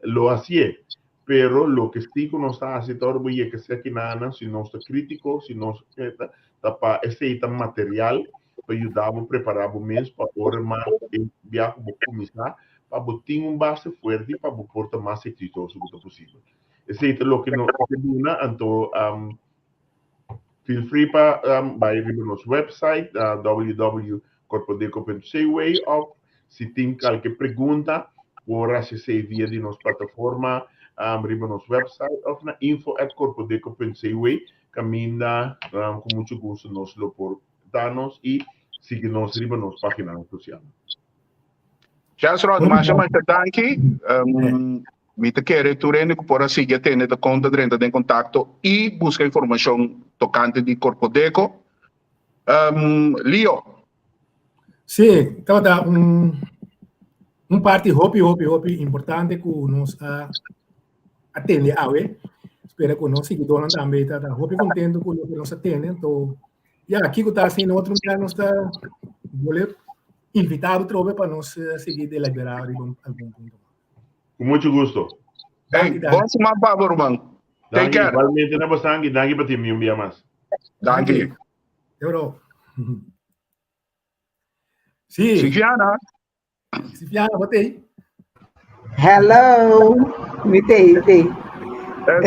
lo hacía, pero lo que sí que nos está haciendo ahora es que sea que nada, si no está crítico, si no está para ese material, para ayudar a preparar o mês para poder mais enviar como começar, para botar base fuerte para portar mais exitoso que possível. Esse é o que nos ajuda, então feel free para vai ver nosso website www.corpodeco.ca ou se tem qualquer pergunta, por acessar via de nossa plataforma, abrir nosso website ou na info@corpodeco.ca, caminha com muito gosto nós lo por dar-nos e seguir nos riba nossa página social.
Charles Rod, mas danke. Me te quero turene que por assim já tem a conta dentro de contato e busca informação tocante de Corpodeco. Leo.
Sim, então tá parte hope importante que nós atende a espero que nós seguidores também tá hope contento com o que nós atende, então aqui que está assim outro dia nós está vou invitar outra vez para nós seguir deliberar algum ponto.
Com muito gosto.
Bom semana, favor, irmão. Take care.
Igualmente, na bastante, danke para ti, um dia mais.
Danke.
Euro. Sim.
Sifiana,
botei.
Hello, mitei.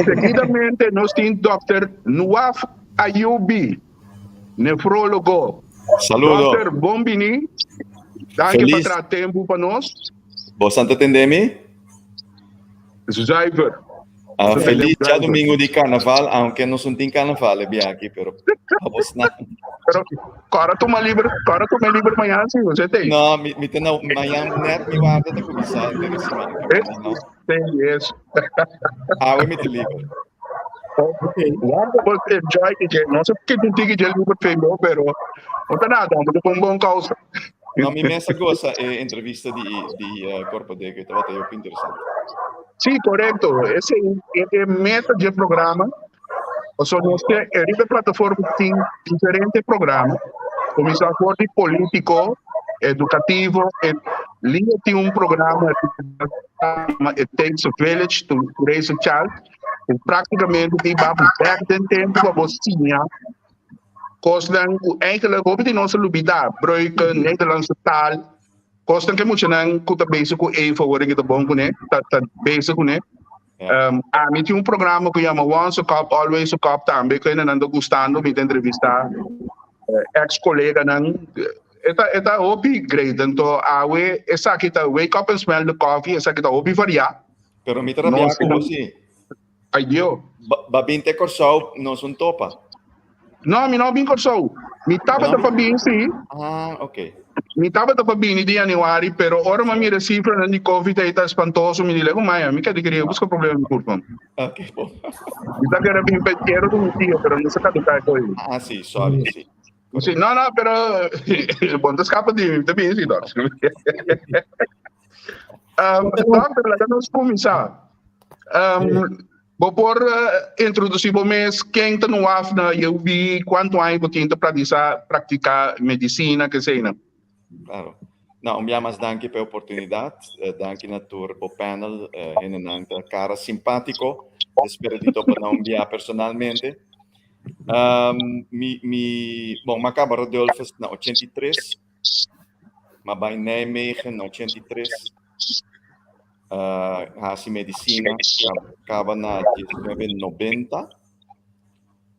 seguidamente nós temos Dr. Nuaf Ayubi, nefrólogo.
Saludo.
Dr. Bombini, danke
Feliz.
para tempo para nós.
Bastante atendemi.
Zuiver.
Feliz dia domingo de carnaval, aunque não são tem carnaval aqui, pero vamos na.
Pero cara toma livre amanhã, sim, você tem.
Não, me tem na manhã net me guarda da começar de semana.
Tem isso.
Eu me te livre.
Ok.
Vamos enjoy que não sei porque tem que gel por feio, pero não tá nada, vamos com bom causa.
Não, me essa coisa entrevista de Corpodeco, estava até interessante.
Sim, correto. Esse é meta de programa. Ou seja, a plataforma tem diferentes programas. Começar a de político, educativo. Linha tem programa It Takes a Village to Raise a Child. E praticamente tem tempo para você Kosten eigenlijk hoop in onze lubida, gebruiken Nederlandse taal. Kosten que moet je dan kuta bezig ku even worden kita bom kune, dat bezig kune. A mim programa que chama Once a Cup, Always a Cup também, que ainda ando gostando de entrevistar ex-colega nan. Eta hobby great, então awe essa kita wake up and smell the coffee, essa kita hobby variar.
Pero mi trabajo assim.
Ai Dio.
Ba 20 Corsau não são topa.
Não, mi não bin corso. Mi tava da Fabini sim.
Ah, ok.
Mi tava da Fabini di Januari, pero ora ma mi recifra di Covid e tá espantoso, mi dile, "Maya, mi che queria buscar problema no corpo."
Ok, bom.
Mi tá querendo bem pequeno do meu tio, pero não se tá do coi.
Ah, sim, sorry, sim.
Sì, no, pero buon scappa di mim, também sim, doc. Doctor, la nos começar. Vou por introduzir o mês quem está no AFNA, eu vi quanto tempo tinha para praticar medicina, que sei, não?
Claro. Nou, mas danke pela oportunidade. Danke na tour o panel. Henenang cara simpático. Espero que tu não enviar personalmente. Bom, acaba Rodolfo na 83. Maar bij Nijmegen na 83. Hasi medicina acaba na 1990.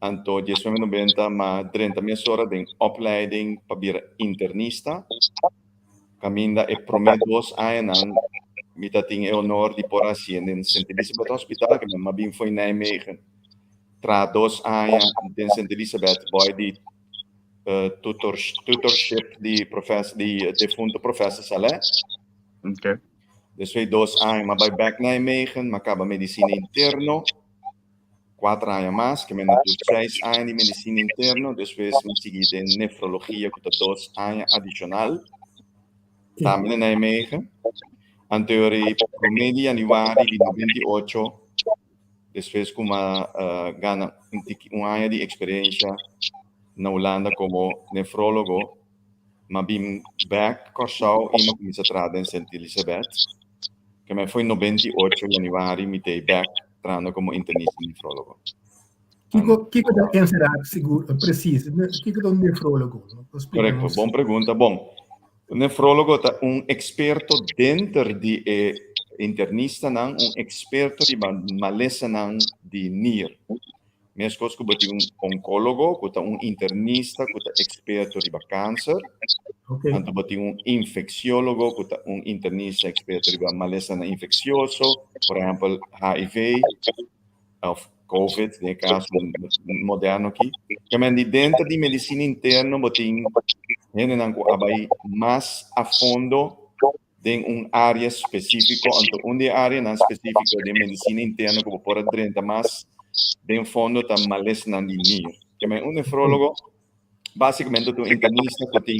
Anto 1990 ma 30 horas de opleiding para internista. Caminda e promet 2 anos mita ting e honor di por assim in Sint Elisabeth Hospital que me bem foi em Nijmegen. Tra 2 anos in Sint Elisabeth boy di tutorship di professor di defunto professor Saleh.
Okay.
Dus 2 anos ma bij back Nijmegen, ma acaba medicina interno. 4 anos mais, que me na 6 anos de medicina interno, depois me segui de nefrologia, que 2 anos adicional. Também na Nijmegen. Anterior, primeiro januário de 98, depois como gana ano de experiência na Holanda como nefrólogo, mas bem back Corsau e me comecei a trabalhar em Sint Elisabeth, que me foi 98 januário, me dei back trabalhando como internista nefrólogo.
Kiko da encerrar seguro, preciso. Kiko da nefrólogo.
Correto, boa pergunta. Bom, o nefrólogo é experto dentro de internista, não experto de maleza de NIR. Mesmo que você oncólogo, que internista, que experto de câncer.
Okay.
Anto bati infecciólogo, que internista experto de maleza infeccioso, por exemplo, HIV, of COVID, no caso moderno aqui. Que dentro de medicina interna, bati vai mais a fundo em área específica, onde área específica de medicina interna, que por dentro mais de fundo da maleza de NIR. Que nefrólogo, basicamente, tu internista que tem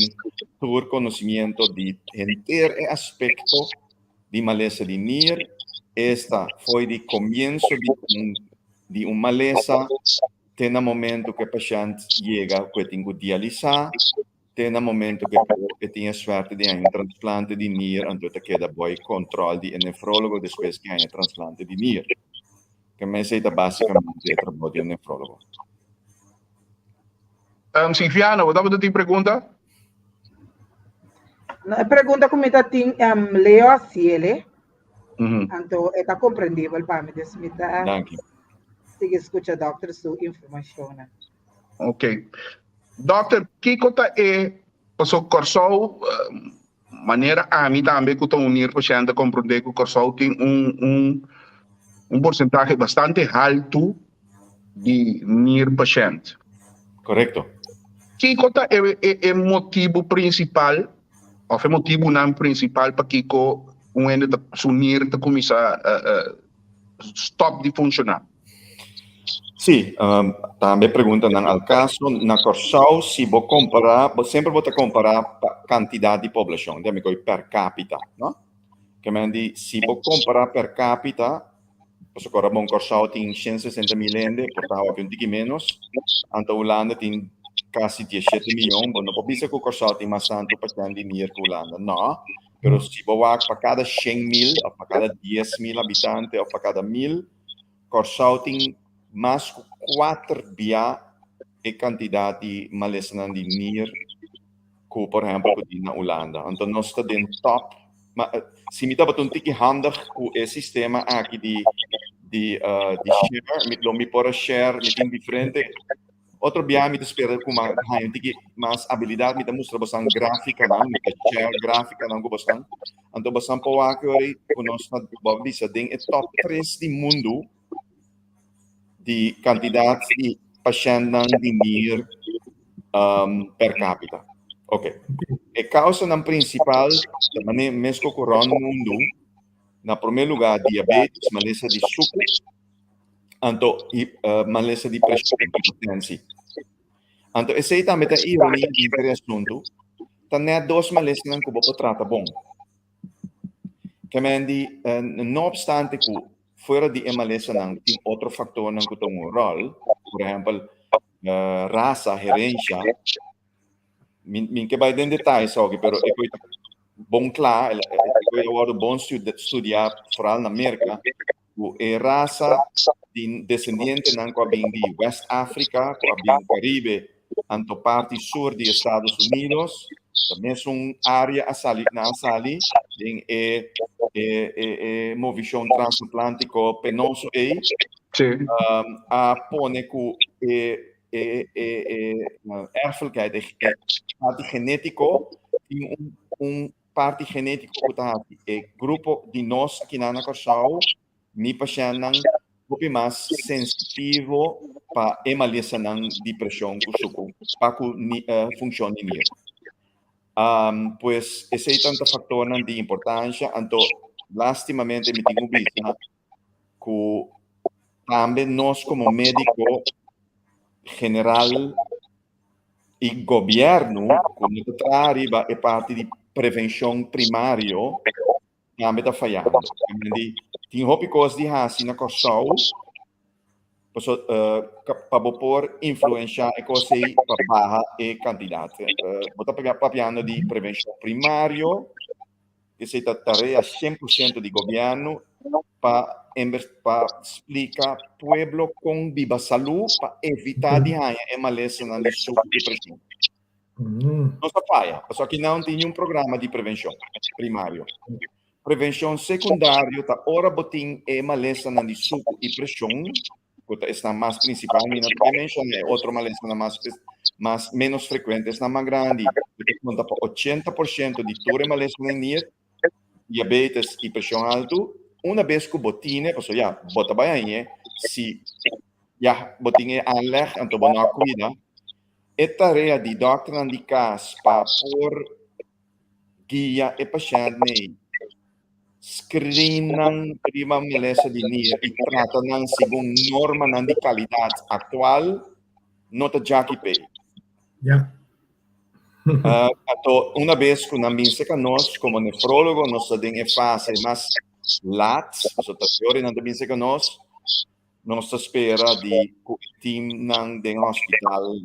todo conhecimento de entero aspecto de maleza de NIR. Esta foi de começo de uma maleza, até no momento que o paciente chega, que tem que dialisar, até no momento que tem a sorte de um transplante de NIR, então queda boy controle de nefrólogo, depois que há transplante de NIR. Que me sei basicamente o trabalho de nefrólogo.
Silviana, wat dat die pergunta?
A pergunta como está tem leo assim ele.
Mhm.
Então está compreendível para mim, desmita.
Danke.
Siga escuta doctor sua informação.
Ok. Doctor, Kiko ta paso Corsau maneira a mim também que estou unir paciente compreender que o Corsau tem porcentagem bastante alto de NIR paciente.
Correcto.
Kiko ta é motivo principal, ou é motivo não principal para Kiko NIR te começar a stop de funcionar.
Sim, também pergunta ao caso, na Corsau, se vou comparar, sempre vou comparar a quantidade de população, per capita, não? Que se vou comparar per capita, posso agora bom Corsau tem 160 mil ende, portanto um pouquinho menos, então Holanda tem quase 17 milhões, não pode dizer que o Corsau tem mais tanto paciente de NIR que Holanda, não, mas se vou para cada 100 mil, ou para cada 10 mil habitantes, ou para cada 1000, Corsau tem mais 4 via e quantità di malesa di nier, ku por exemplo na Holanda. Então nós está den top, mas se me dá um tique handig ku é sistema aqui de share, mit lo mi por share mit in diferente outro bia mi espera ku ma hain tique mas habilidade mi mostra bastante gráfica não, mi share gráfica não bastante. Então bastante po aqui ku nós na bisa ding é top 3 di mundo de quantidade de pacientes de nier per capita. Ok. A causa principal também mesmo corona no mundo, na primeiro lugar, diabetes, malesa de sucro, malesa de pressão, hipertensão. Então, esse aí também é ironia de assunto. Também dois malesas não que você trata bom. Que não obstante que fora de malesa não tem outro fator não que tem um rol, por exemplo, raça, herência. Min que vai dentro detalhes, pero é coisa bom claro, é coisa bom estudar fora na América, é raça de descendente não que vem de West África, que vem do Caribe, anto parte sul dos Estados Unidos, também é uma área na Asali, é movição transatlântico penoso aí, a pone que erfelijkheid, parte genético, parte genético que grupo de nós aqui na Corsau, mi paciente mais sensitivo para emalesa de pressão com suco, para que funcione nisso. Pues esse é tanto fator de importância, então, lastimamente, me tenho visto que também nós como médico general e governo, como arriba é parte de prevenção primário, também está falhando. Tem coisas de raça na Corsau, para por influenciar a coisa para barra e quantidade. Você está falando de prevenção primário, que se tarefa 100% de governo, para explicar pueblo com viva saúde para evitar de ganhar malesa na suco e pressão. Não se falha, só que não tem um programa de prevenção primário. Prevenção secundária, tá ora botin malesa na suco e pressão, que está mais principal, na prevenção é outro malesa mais menos frequente, está mais grande, que conta para 80% de toda malesa na nier, diabetes e pressão alto. Uma vez que o botine, ou seja, bota bem, se já botine aanleg, então bom na cuida, é tarefa de doctor de casa para por guia e paciente screening prima malesa de nier e trata não segundo norma de qualidade atual, nota já que pay. Então, uma vez que nós, como nefrólogo, nós temos fase mais LATS, so teoria não também se conosco, nós espera de time não de hospital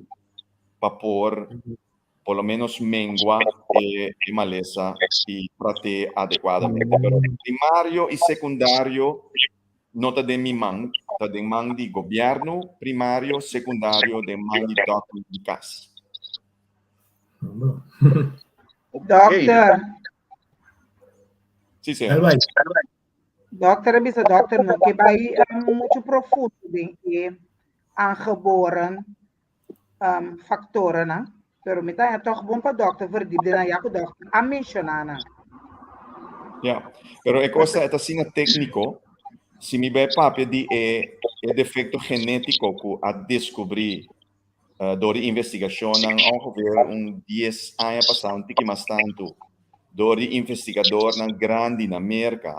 para por lo menos mengua e malesa e tratar adequadamente. Pero primário e secundário não está de mimang, está de mão de governo, primário, secundário de mão de doctor de casa.
Doctor.
Sim, sim.
Dokter bisa dokter no que vai muito profundo de aangeboren factoren, pero me tá toch bom para dokter verdiep na jaco dokter a mencionar.
Ja, pero é coisa é assim técnico, se me vai papel de defeito genético que a descobrir door investigação ongeveer 10 anos passado, um pouco mais tanto, door investigador grande na América,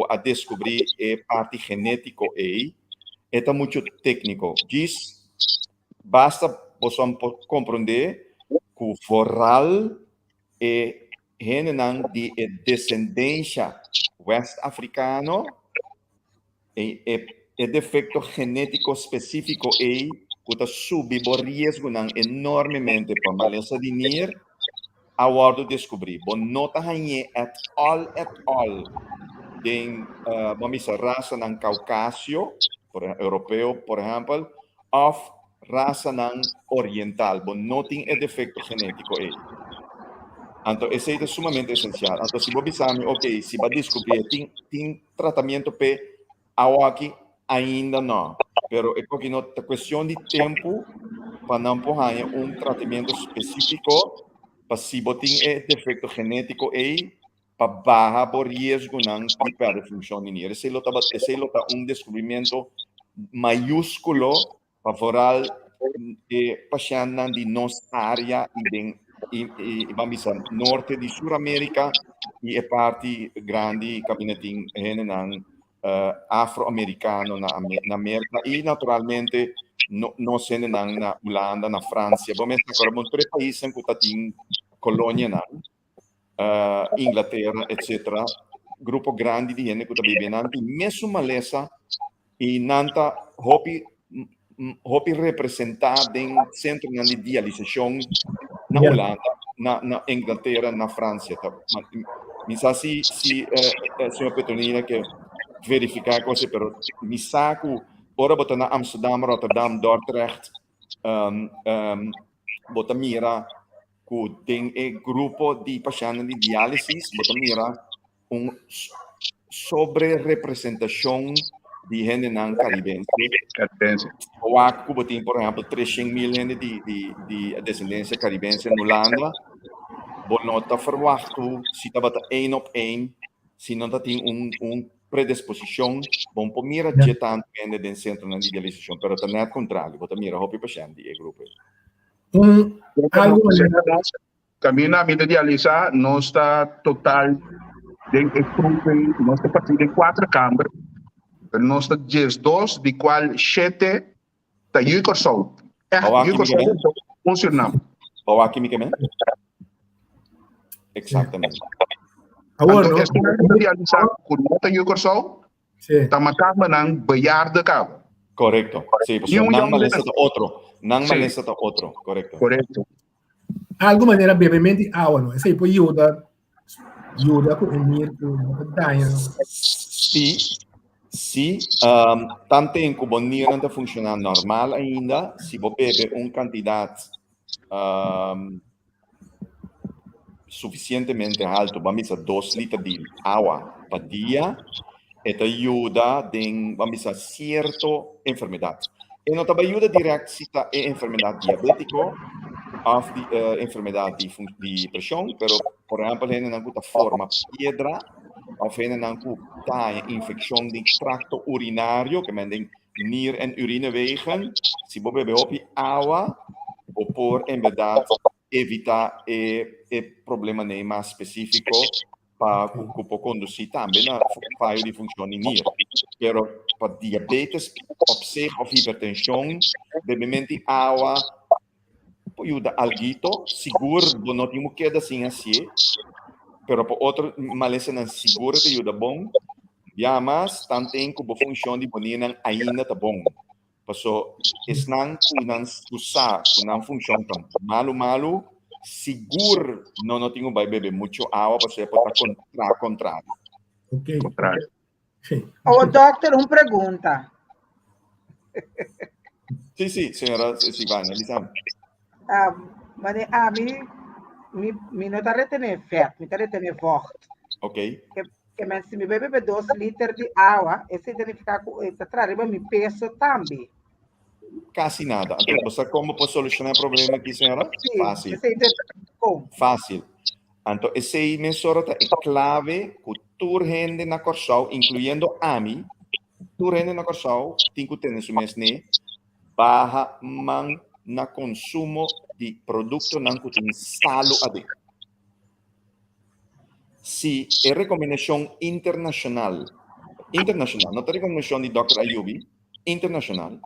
a descobrir parte genético é muito técnico. Diz, basta você compreender que o foral é de descendência west-africano é defeito genético específico que sube o risco enormemente para malesa de nier a hora de descobrir. Bom, não está at all. Tem uma raça no Caucásio, europeu, por exemplo, ou raça ng oriental, bon não tem defeito genético aí. Então, esse é sumamente essencial. Então, se você sabe, ok, se vai descobrir, tem tratamento para aqui ainda não. Pero é porque não é questão de tempo para não porrar tratamento específico para se você tem defeito genético aí, para barrar o risco de perder função in hier. Esse é descobrimento maiúsculo para foral paciente de nossa área e vamos dizer, norte de Sul-América e a parte grande cabinetim afro-americano na América e naturalmente não sendo na Holanda, na França, vamos agora com três países que têm colônia na Inglaterra, etc. Grupo grande de gente que está vivendo mesmo malesa e nanta hopi representar em centro de dialização na Holanda, na Inglaterra, na França. Mi sa si senhor Petronina que verificar coisa, pero mi saco ora botar na Amsterdam, Rotterdam, Dordrecht, botar mira que tem grupo de pacientes de diálise, botar mira sobre representação de gente não caribense. O Cuba tem, por exemplo, 300.000 gente de descendência caribense na Holanda. Não está verwacht se está batendo 1 op 1, se não tem predisposição, bom, por mira de tanto gente dentro do centro de idealização, mas também é o contrário, bota mira hopi paciente e grupo.
Caminho a vida de Alisa não está total de não está partido de 4 câmaras, não está 2, de qual 7 está Yucosol. Yucosol funciona.
Ou quimicamente? Exatamente.
Agora, então, esta de Alisa, quando está Yucosol, está matando nang bayar de cabo.
Correcto. Sí, pues nang malesa ta otro. Nang malesa ta otro. Correcto.
Correcto.
Alguma maneira, bebimento de água, não? Isso aí pode ajuda com o mir, com o danho.
Sim, tanto em que o banheiro não está funcionando normal ainda, se você beber uma quantidade suficientemente alta, vamos dizer 2 litros de água por dia, isso ajuda em, vamos dizer, certa enfermidade. E não ajuda direto se está em enfermidade diabética ou enfermidade de pressão, mas, por exemplo, ele não tem forma pedra, ou ele não tem infecção de tracto urinário, que mandem nier- en urinewegen, se você beber água, ou por, em verdade, evitar problema mais específico para conduzir também na falha de função in nier. Pero para diabetes, op zich, of hipertensão, bebimento de água, ajuda algo, seguro, não temos que dar assim, pero para outro maleza não seguro, ajuda bom, mas também que a função de bonina ainda está bom. Paso, não usar, não funciona tão malo, seguro, não tenho que beber muito água, porque pode estar contrário.
Ok.
Ô, doutor, uma pergunta.
Sim, senhora Silvana, Lisandro.
Mi não está retendo feto, me está retendo forte.
Ok.
Mas se me beber 2 litros de água, esse significa que trará me peso também.
Quase nada. Então, você como pode solucionar o problema aqui, senhora? Fácil. Fácil. Então, esse mesura é clave que toda gente na Corsau, incluindo a mim, toda gente na Corsau, tem que ter isso mesmo, barra man na consumo de produto não que tem salo adentro. Se é recomendação internacional, não é recomendação de Dr. Ayubi, internacional,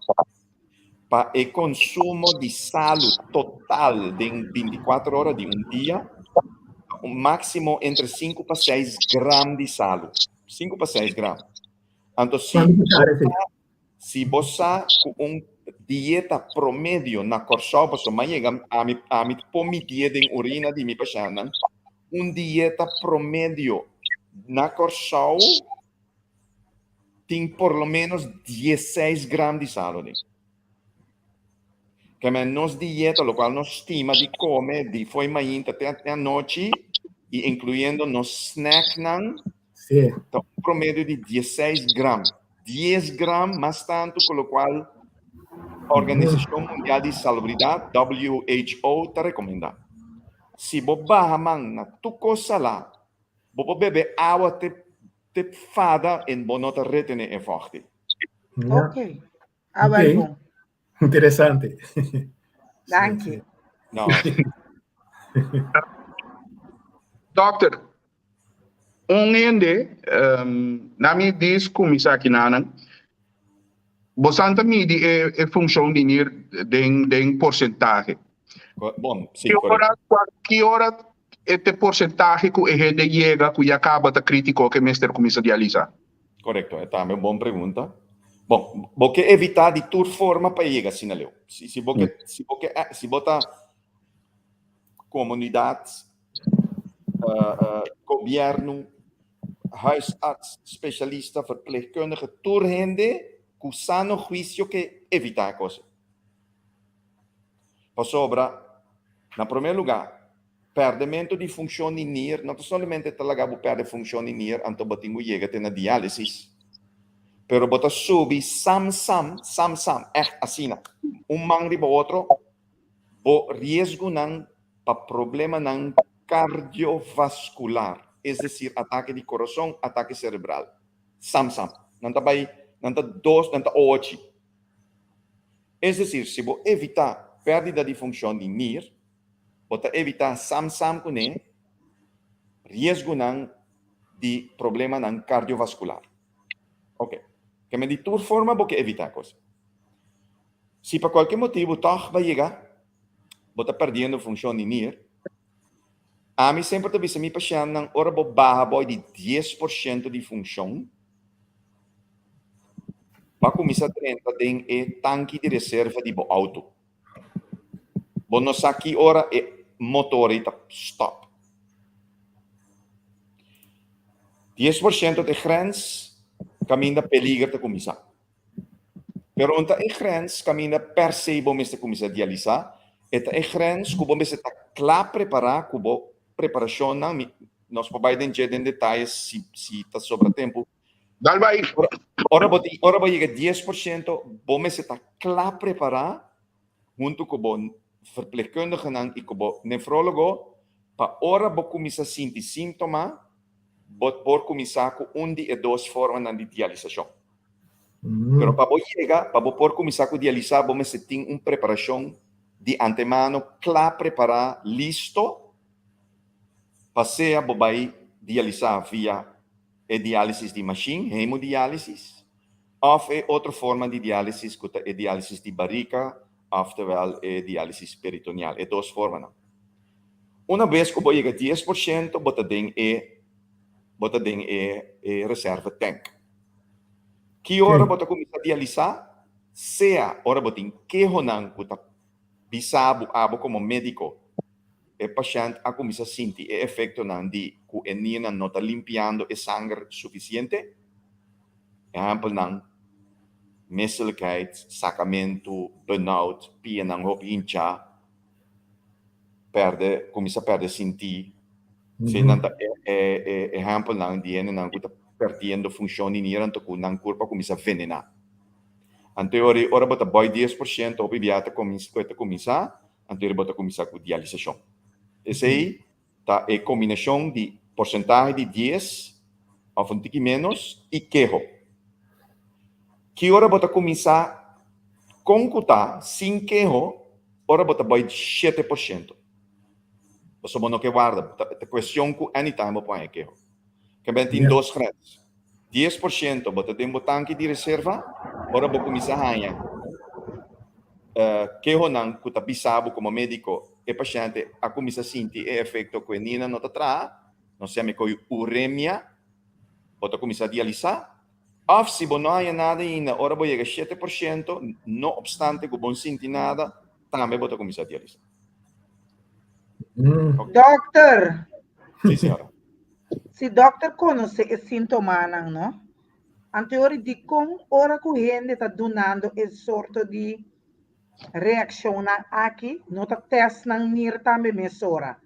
para o consumo de salo total de 24 horas de um dia, o máximo entre 5 para 6 gramas de salo. 5 para 6 gramas. Então, se você com dieta promédio na Corsau, você vai chegar a me dieta em urina de minha paciente, dieta promédio na Corsau tem por lo menos 16 gramas de sal. que nos dieta, lo cual nos estima de comer de foi manhã até a noite, e incluindo nos snack
Sí.
tá um promédio de 16 gramas. 10 gramas mais tanto, com o qual a Organização Mundial de Salubridade, WHO, está recomendando. Se você barra na tua coisa lá, você beber água te fada e você não retener é forte.
Yeah.
Ok. Água é
Ok.
bom.
Interessante.
Danke.
Sí, sí.
Não.
Doctor, ende, nami dis kumisa aqui nanan, bosanta midi é função de nir den porcentagem.
Bom, sim, correto.
Que hora este porcentagem que a gente chega que acaba da crítico que mestre começa a dialisar?
Correto, é uma boa pergunta. Bom, você evitar de toda forma para chegar assim, Leo. Se você botar comunidades, governo, huisarts, especialista, verpleegkundige, toerhende, com sano juízo que evitar a coisa. Por sobra, na primeiro lugar, perdimento de função de NIR, não somente talaga você perde função de NIR, então você chega a ter diálise. Pero bota subi sam, echt assim, man de outro, o risco para problema cardiovascular, é decir, ataque de coração, ataque cerebral. Sam, não tá bem, não tá 2, não tá 8. É decir, se você evitar perda de função de NIR, você evitar sam com risco de problema cardiovascular. Ok. Que me de toda forma você evitar coisa. Se por qualquer motivo toch vai chegar, você está perdendo função de NIR, a mim sempre te avisa, me paciente, na hora você barra de 10% de função, para começar a treinar o tanque de reserva de auto. Você não sabe que hora é motor está stop. 10% de grens, caminha peligro de começar. Pero onde é grens, caminha per se você começar a dialisar, é grens que você está claro preparar, que você preparação, nós podemos dizer em detalhes se está sobre tempo.
Dal vai.
Ora vai chegar 10%, você está claro preparar, junto com o verpleegkundige e com o nefrólogo, para ora você começar a sentir sintomas, você pode começar com de 2 formas de dialização. Pero para você chegar, para você poder começar a dialisar, você tem uma preparação de antemano, claro preparar, listo, para ser você vai dialisar via diálise de machine, hemodiálise, ou outra forma de diálise, que é diálise de barriga, oftewel diálise peritoneal. É 2 formas. Uma vez que você chega a 10%, você tem reserva tank. Que hora você começa a dialisar? Seja hora você tem que ronan, que está bisabo, como médico, o paciente a começar a sentir o efeito de que a nina não está limpiando o sangue suficiente. Exemplo, misselijkheid, sacamento, burn-out, pia ng hopi hincha, começa a perder sentir. Se exemplo, diene nang kuta perdendo função de niran to kunang kurpa começa a venenar. Anterior, ora bota boy 10%, hopi biata começa, anterior bota começar com dialização. Esse aí tá a combinação de porcentagem de 10, ou um pouquinho menos, e queijo. Que hora bota começar com cuta, sem queijo, ora bota boy 7%. Você não quer guarda, a questão que anytime põe queijo. Que bem tem 2 grades. 10%, bota tem um tanque de reserva, ora bota começar a ganhar. Queijo não, que tá bisabo como médico, e paciente a começar a sentir o efeito que a nina não está atrás, não se chama uremia, bota começar a dialisar. Ou se não há nada ainda, ora vai chegar 7%, não obstante que não sente nada, também bota começar a dialisar.
Doctor,
Sim, senhora.
se doctor conhece o sintoma, não? Anterior de como hora que a gente está donando esse sorte de reacciona aqui, nota test ng NIR também mesora.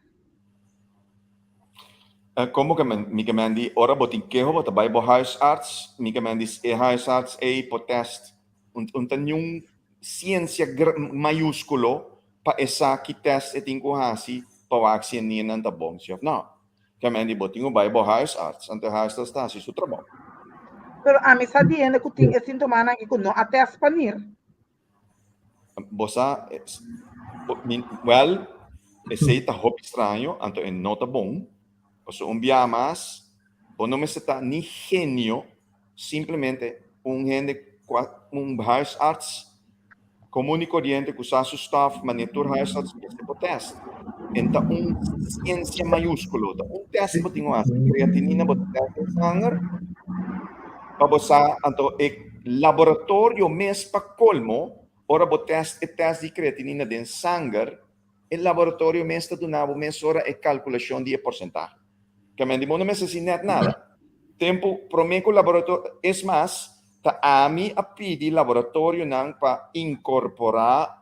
Como que mi mandi ora botin keho bota bai bo huisarts, mi mandi huisarts po test yung ciência maiúsculo pa esa ki test eting kuhasi pa vaksin ni nan tabong siya. No. Kami botin ko bai bo huisarts, ante huisarts ta si sutrabong.
Pero a mim sabia que tem esse sintoma aqui que não até as panir.
Bosa, well, esse tá hop estranho, anto en nota bom. So, mas, no me está ni genio, simplesmente un huisarts comum e corriente que usa su staff, monitor huisarts este test. Então, ciência maiúsculo, un test boting was, creatinina boting test sangue, pabosa, anto laboratório mes pa colmo, ora bo test de creatinina den sangue, el laboratório mes ta donavo mes ora calculação de porcentaje. Que me no me necesita nada. Tempo promeco laboratório, es más, ta ami a pidi laboratório nang pa incorporar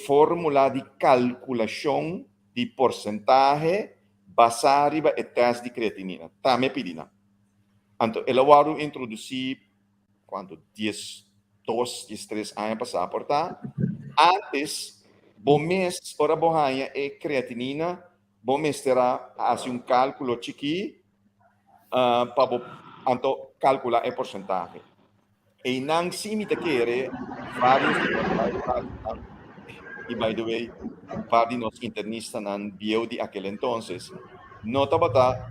fórmula de calculação de porcentaje basada e teste de creatinina. Ta me pedina. Anto, elaboraram introduzir quanto 2, 3 anos passar por tá. Antes, bom mês, ora borraia creatinina, bom mês terá assim cálculo chiqui para anto calcular porcentagem. E não se me querer vários e by the way, vários nos internistas não viu de aquele entonces, não estava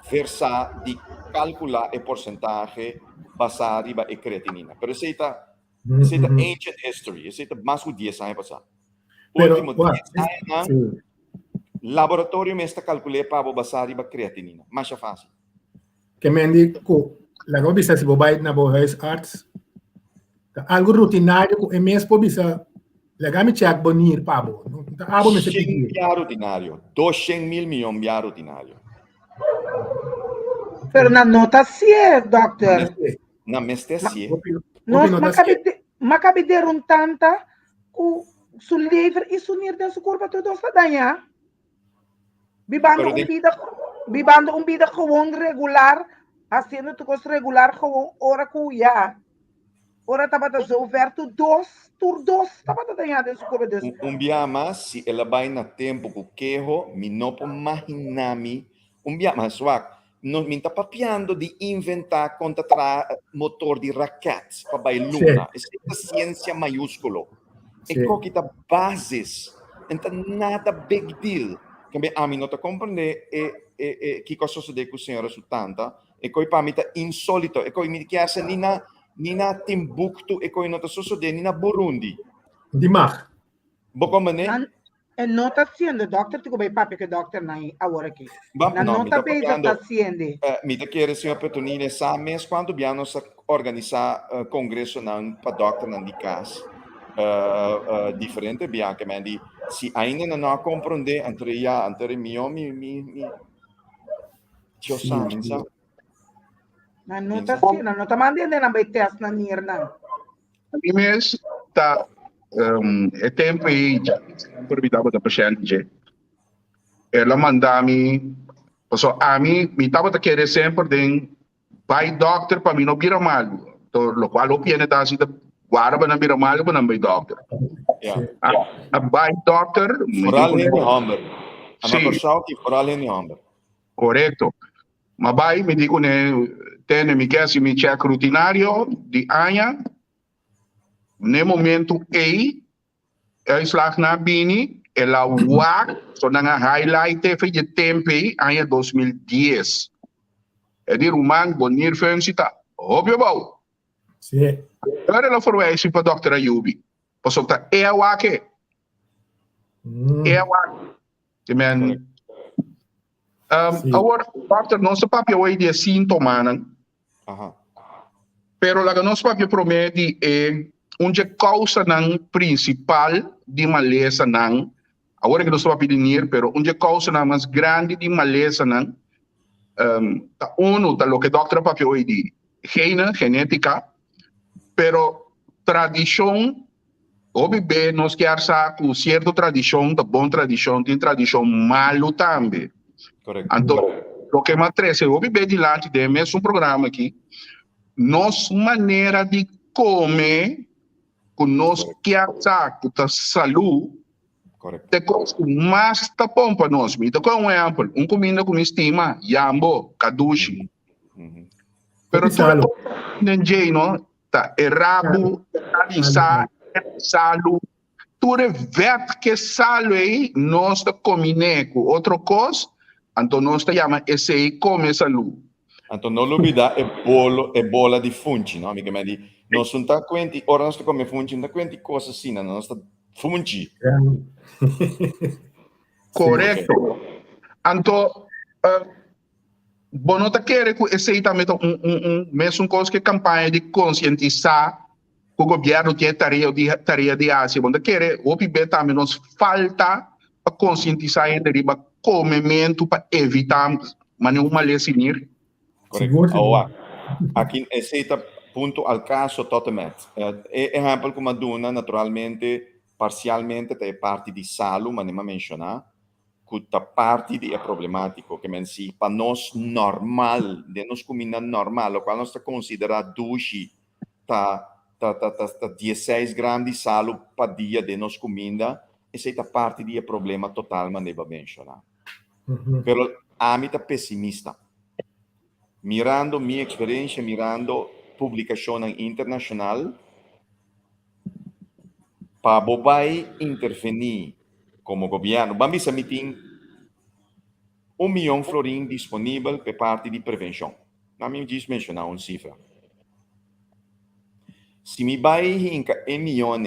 versar de calcular porcentagem basado em creatinina. Pero esse é ancient history, esse é mais de 10 anos passado. Último 10 anos, laboratório me está calculando para basado em creatinina. Mais fácil.
Que me indico, la cosa bisa si bobai na bohais arts, algo rutinario que mes po bisa, la gami check bonir pabo. Abo me se pedir.
Rutinario, 200 milhões de rutinario.
Pero na nota si doctor.
Na mestesia.
Ma cabe der un tanta ku su livre e su nir den su curva todo sta danha. Bibando un vida gewoon regular, haciendo tu cosa regular gewoon ora ku ya. Ora tabata zo ver tu dos tabata danha den su curva des.
Dia mas si ela vai na tempo ku keho, mi no po mahinami, dia mas swak. Non mi sta papiando di inventare motor di raquete para vai luna. È ciência maiúsculo. E coquita bases. Então nada big deal. Que a mim não tá compreendendo que cosa succede com a senhora Sutanta. E coi para mim tá insolito. E coi mi chiese ni na Timbuktu e coi não tá succede ni na Burundi.
Dimag.
Bocoma ne?
E non sta haciendo, doctor, tu come papi che doctor nai ora qui. La nota pesa sta haciendo.
Mi da chiedere, signor Petronile, sa mes quando abbiamo organizzato congresso per doctor nan di cas. Differente bianche, ma di si ainda non comprende entre mio mi ci sa.
La nota sì, la nota mandi na bai test na nirna.
Mes ta é tempo aí por vida da paciente ela mandami so a mim me tava querer sempre den by doctor para mim não vira mal to lo qual opina da assim da guarda na vira mal para não by doctor a by doctor
foral nem hammer a pessoa que foral nem hammer
correto ma by me dico ne tene mi chiesi mi check rutinario di anya no momento a slag na bini ela wak so nanga highlight fe je tempo anya 2010 e di rumang bonir fensita obvio bau
sì
ora la forwesi pa Dr. Ayubi posso ta wake que man our doctor non sa papia way de sintoma nan pero la que non sa papia promedi onde causa não principal de maleza não agora que nós estamos a pedir pero onde causa não mais grande de maleza não tá tá lo que doutor papel hoje di genética pero tradição OBB nós quer com certa tradição, da boa tradição, tem tradição malo também.
Correto.
Então, o que me interessa, o OBB de lá, tem mesmo um programa aqui, nossa maneira de comer, com nós quer com a saúde,
Correto.
te coisa mais tá bom para nós. Então, com um exemplo, comida com estima, jambo, kadushi.
Uhum.
Pero
Salo.
tu não tá errado, salo, tu vet que salo aí, nós tá combinando com outra coisa, então nós tá chama esse aí come salo.
Então, non l'ubida è bola di funci, no? Mica me di, non sono da quanti, ora non sto come funci, da quanti cose sì, non sto funci.
Correto. Então, bom, não tá querendo que esse aí também mesmo coisa que campanha de conscientizar o governo que é tarefa de Ásia. Bom, tá querendo, o PIB também nos falta a conscientizar entre o comimento para evitar uma lesinir.
Corretto. Allora, aqui esse punto al caso totalmente. Esempio come Duna, naturalmente, parzialmente è parte di salu, ma ne menziona, tutta parte di è problematico, che men si, per nos normal, de nos comina normal, quando sta considera duci, ta 16 gram di salu per dia de nos comida, e se ta parte di è problema total, ma ne va menziona. Però amita pessimista. Mirando minha experiência, mirando publicação internacional, para bobai intervenir como governo, vamos a meeting 1 milhão florim disponível para parte de prevenção. Não me diz mencionar uma cifra. Se me vai hinca 1 milhão,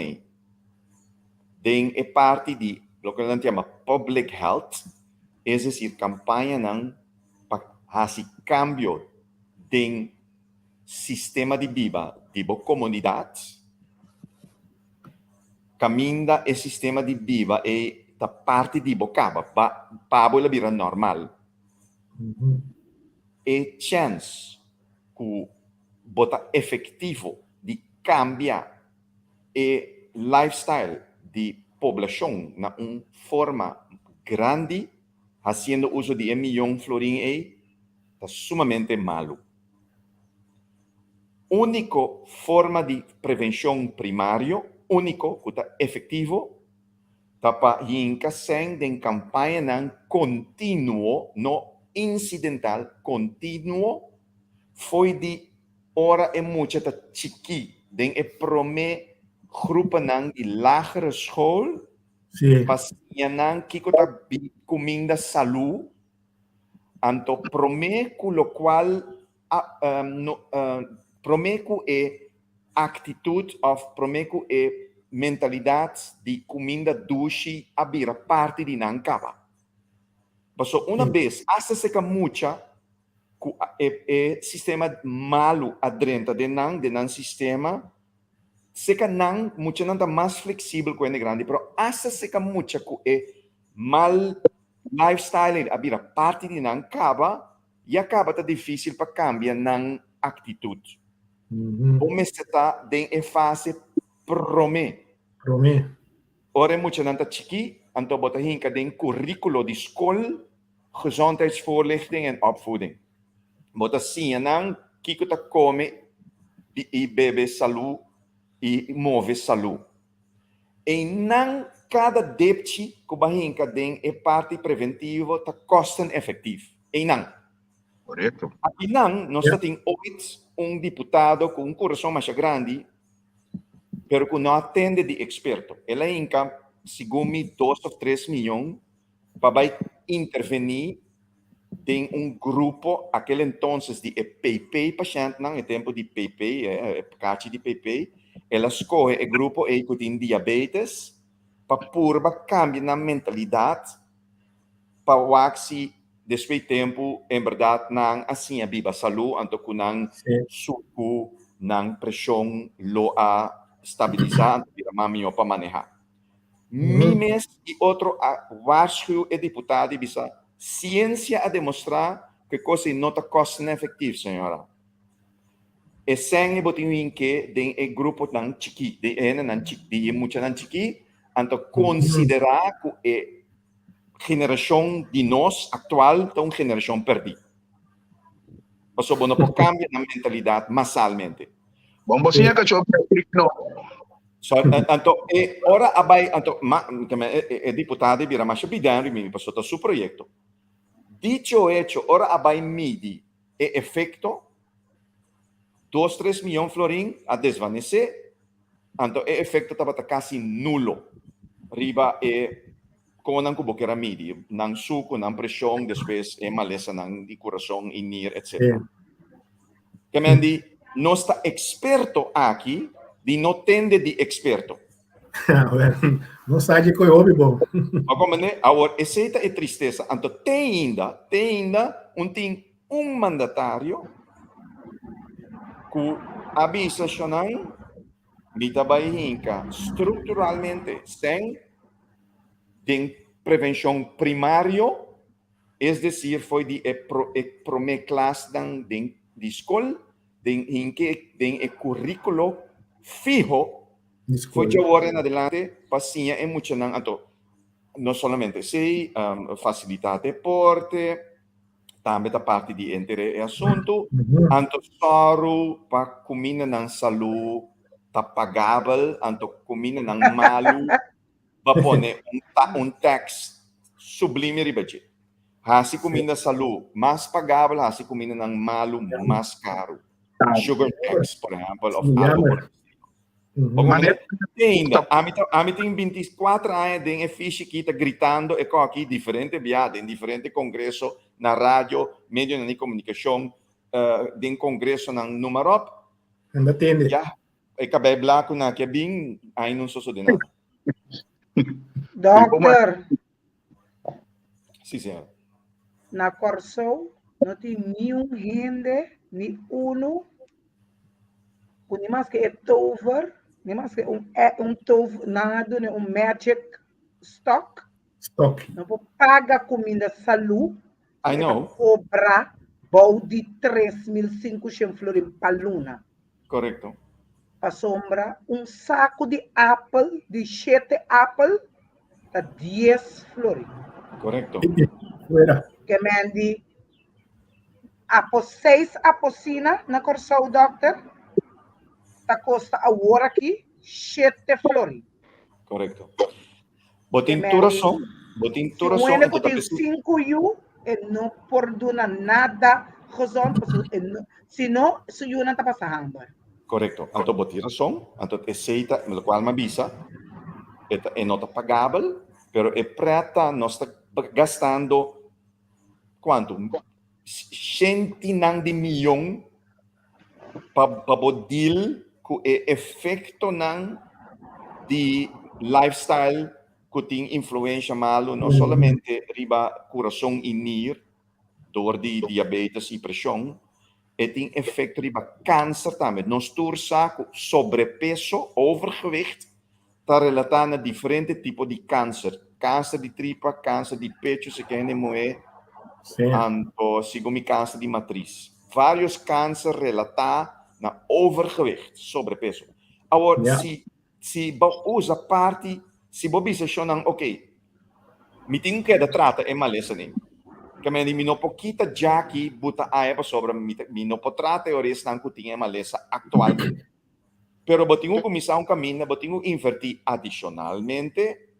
tem é parte de o que a gente chama public health, é decir, campanha não hace cambio de sistema de vida, tipo comunidade, caminha o sistema de vida e da parte de bocaba, para a vida normal. E chance que bota efetivo de cambiar o lifestyle de população na uma forma grande, fazendo uso de 1 milhão florim está sumamente malo. Única forma de prevenção primário, único, que está efetivo, está para sem de campanha contínuo, não incidental, contínuo, foi de hora e muita tá chiqui, de prome grupo de lagere school, para que está comida saúde, anto promeco lo qual promeco e attitude of promeco e mentalidade de comida dushi abira parte di nancava. Passo una vez hasta se mucha e sistema malo adrenta de nan sistema se nan mucha nanta mais flexível que grande, pero hasta se mucha ku e mal lifestyle abira parte di nan cava e acaba tá difícil para cambiar nan atitude. O meseta den e fase prome. Ora mucha nanta chiki anto bota hinka den curriculo di school, gezondheidsvoorlichting en opvoeding. Bota sia nan kiko ta come i bebe salu i move salu. E nan cada depti que bahinka den e parte preventivo ta kosten effectief. E nan.
Correto.
Aqui não, nós temos um deputado com um coração mais grande, pero que não atende de experto. Ela inca, segundo me, 2 ou 3 milhões para intervenir em grupo, aquele entonces de PP, paciente, não é tempo de PP, caixa de PP, ela escolhe o grupo que tem diabetes, para purba cambia na mentalidade, para o axi depois tempo, em verdade, não assim a viva saúde, então que não suco, não pressão, lo a estabilizar, para manejar. Mimes e outro, vários deputados, bisa ciência a demonstrar que coisa não está custo efetivo, senhora. E sen botin que den e grupo ng chiki, de ena ng chiki, di mucha ng chiki, anto considerar que e geração de nós atual é uma geração perdida. Passo bono po cambia na mentalidade massalmente.
Bom, você é cachorro no.
So, anto e ora abay anto e deputado bira mas bidano mi passo to su proyecto. Dicho hecho, ora abay midi e efecto 2-3 milhões florin a desvanecer, anto e efecto tabata quasi nulo. Riba e como não cubo que era midi, não suco, não pressão, depois é maleza, não de coração, inir, etc. Que me andi, não está experto aqui, de não tende de experto.
Não sai de coi hobby bom.
Como né? Agora, essa é tristeza. Então, tem ainda um mandatário que avisa Shonai, mitabahinka estruturalmente sem de prevenção primário, es decir, foi de prome classe de escola, de currículo fijo, foi de agora em adelante, passinha é muito não, não somente se facilitar deporte, também da parte de interesse assunto, anto soro para comida ng salu, tapagável, anto comida ng malu, ba pone um tax sublime ribaji. Hasi comida salu, mais pagável, hasi comida ng malu, mais caro. Sugar tax, por exemplo, of algo. Ainda, a mim tem 24 anos de ficha que está gritando e com aqui diferente viada em diferente congresso na rádio, meio de comunicação, de congresso na Numarop.
Ainda tem.
Já, e acabei blaco na que bem, aí não sou de nada.
Doctor,
Sim, senhor.
na Corsou, não tem nenhum rende, nem uno, nem mais que é tover, nem mais que tover, nada, nem magic stock. Não vou pagar comida saúde.
I know.
Cobrar bom de 3.500 flores para luna.
Correto.
Para sombra, saco de apple, de 7 apple, está 10 flores.
Correto.
Que mandi, após 6 apocina na Corsou, doctor, está custa agora aqui 7 flores.
Correto. Botin turação. Botin turação.
Se eu tenho 5 yu, não perdona nada gezond, senão se eu não está passando.
Correto. Então, botin razão. Então, aceita, no qual me avisa, é nota pagável, pero é preta, nós está gastando quanto? Centenas de milhões para poder com o efeito de lifestyle que tem influência malo, não somente riba coração e nir, dor de diabetes e pressão, e tem efeito riba câncer também. Nós tursa com sobrepeso, overgewicht, está relatado a diferentes tipos de câncer. Câncer de tripa, câncer de pecho, se quer moer, ou segundo câncer de matriz. Vários cânceres relatados na overgewicht, sobrepeso. Agora, se usa parte, se você diz, ok, me tem que dar trata é maleza nem. Que me não pouquita já que buta a sobre me não pode tratar o resto não que tinha maleza atualmente. Pero botinho começar caminho, botinho invertir adicionalmente.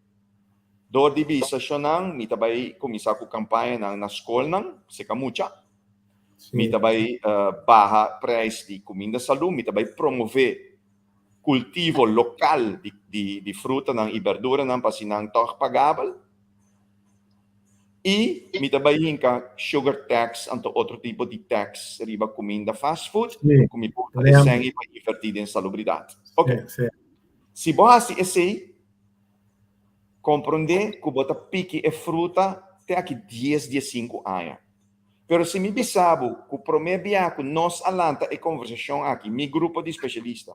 Do divisa não, me também começar com campanha na escola não, se camucha. Me também barra preço de comida saúde, me também promover cultivo local de fruta e verdura para se não torre pagável. E me também inca sugar tax, então outro tipo de tax, riba comida fast food, como pode ser para invertir em salubridade. Ok. Se você assim, compreender que você pique e fruta até aqui 10-15 anos. Pero se me bisabo que o promedio que nós alanta e conversação aqui, meu grupo de especialistas,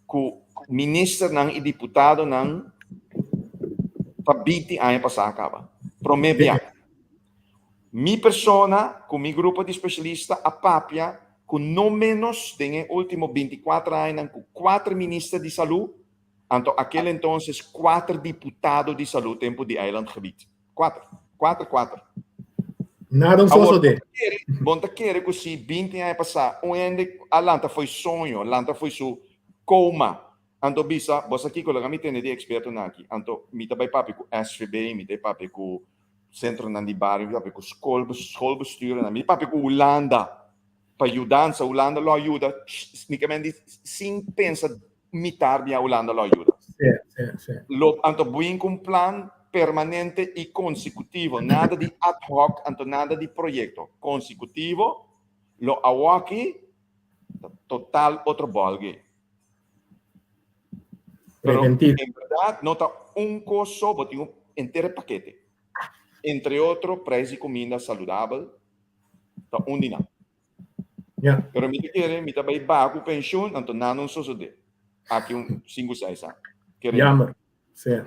que o ministro e deputado não para 20 anos passar acaba. Promedio. Mi persona, com meu grupo de especialistas, a papia, com no menos, em último 24 anos, com 4 ministros de saúde, então, aquele entonces, 4 deputados de saúde tempo de Island Gebied. 4.
Nada um só de.
Bom, querer que se 20 anos passar, Atlanta foi sonho, Atlanta foi su coma. Então, bisa, você aqui com a tem de experto aqui. Então, me também papi com SVB, me também papi com Centro de Bairro, me papi com escola, me papi com Holanda. Para ajudar, a Holanda lo ajuda, unicamente sem pensar mitar a Holanda lo ajuda.
Sim.
Então, bem com plan permanente e consecutivo, nada de ad hoc, então nada de projeto. Consecutivo, lo awaki, total outro ballgame. Pero,
Preventivo.
en verdad, nota un costo, bote un entero paquete. Entre otros, precio y comida saludable, está un dinar.
Yeah.
Pero mi quiere, mi também bago pensión, então não sucede. Aqui 5, 6 anos.
Jammer. Sim.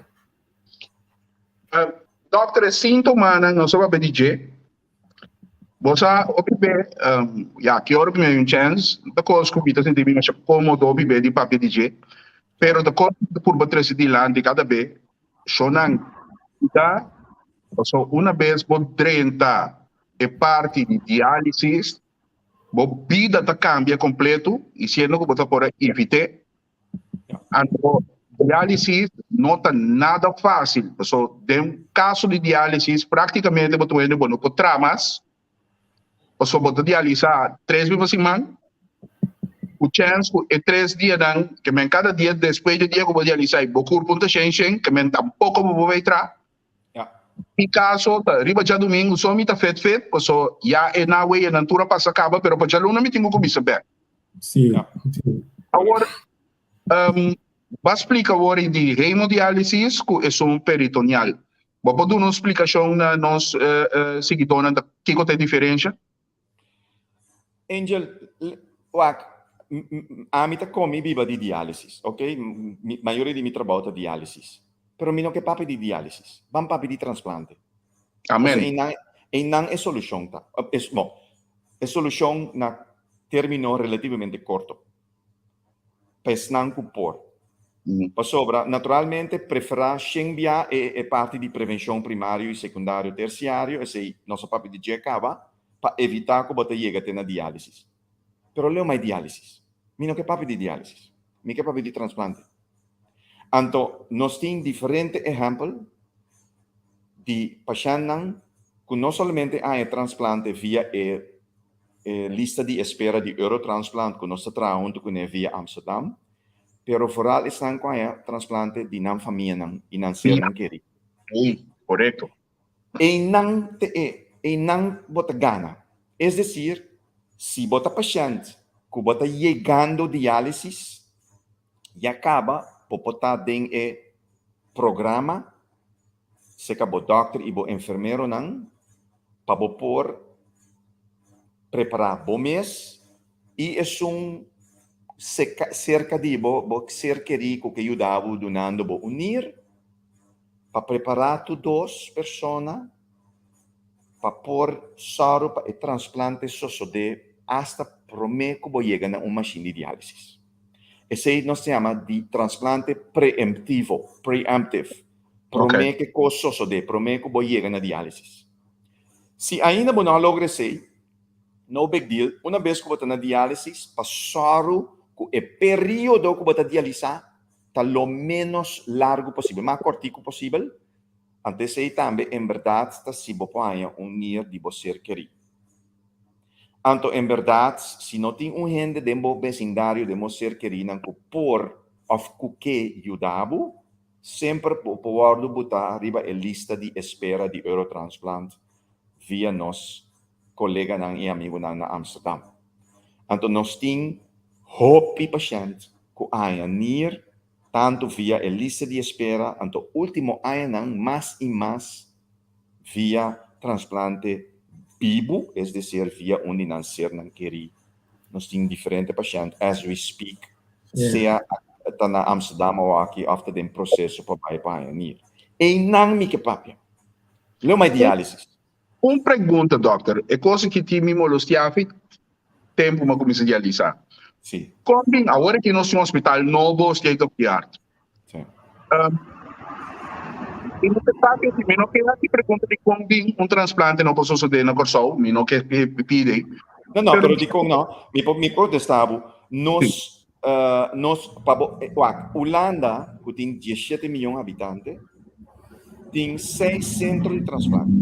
Doctor, sintoma não só para DJ. Você opibe, que hora me um chance, da coisa que você sente bem, mas como do opibe de papel DJ, pero da coisa por bater de lá de cada vez, sonan, tá? So uma vez por 30 é parte de diálise, a vida tá cambia completo e sendo que você pode evitar. Então, diálise não tá nada fácil. So, tem caso de diálise, praticamente você tem bueno, com tramas, so você dialisar 3 vezes por semana, o chance é 3 dias que men cada dia depois do dia que você dialisar, você curta change, que men tampouco você entrar. Em caso, riba já domingo, só me tá feito, so já é na way, a natura passa acaba, pero para já não me tenho como saber.
Sim.
Agora, vai explicar agora de hemodiálise é um peritoneal. Vou dar uma explicação na nós seguidores da que tem diferença.
Angel, a mim tá come viva de diálise, ok? Maioria de mim trabalha de diálise. Pero mi no que papi de diálisis, van papi de trasplante.
Amém.
E não é solução, tá? É solução na término relativamente curto. Pes não cupor. Para sobra, naturalmente, preferar xenbia é parte de prevenção primário e secundário, terciário, esse nosso papi de acaba para evitar que você chegue até na diálise. Pero leo mais diálise. Mi no que papi de diálise, mi que papi de trasplante. Então, nós temos diferentes exemplos de pacientes que não somente há transplante via lista de espera de Eurotransplant, que nós trabalhamos com via Amsterdam, pero foral estão com a transplante de não família e não ser não querer.
Correto.
E não bota gana. É decir, se bota paciente que bota chegando diálise, e acaba botar dentro programa, se que o doctor e o enfermeiro não, para por preparar o mês e é cerca de o ser querido que ajudava donando o unir para preparar tu 2 pessoas para por soro para o transplante suceder hasta prometo que chega na uma machine de diálise. Esse nos chama de transplante preemptive. Promete que coisa sucede, promete que vou chegar na diálise. Se ainda não logra ser, no big deal, uma vez que você na diálise, passaram que o período que você dialisar está lo menos largo possível, mais curtico possível, antes de também, em verdade, está se você pode unir de você querido. Então, em verdade, se não tem gente dentro do vecindário de ser querido que por ou que ajudava, sempre pode botar arriba a lista de espera de Eurotransplant via nós, colega e amigo na Amsterdam. Então, nós temos hope paciente que há nir tanto via a lista de espera, então, último ano, mais e mais via transplante vivo, é decir, via onde não ser não querer. Nós temos diferentes pacientes, as we speak, seja na Amsterdam ou aqui, after o processo para ir. E não me que papia. Não mais diálise.
Uma pergunta, doutor. É coisa que te me molestiava. tempo uma começa a realizar.
Sim,
Como agora que nós temos um hospital novo, state of the art.
sim.
E no que sabe, eu não quero te perguntar de como um transplante não posso fazer na Corsol, eu não quero pedir.
No, pero di kong no, mi protestavo, nos, Holanda, que tem 17 milhões de habitantes, tem 6 centros de transplante.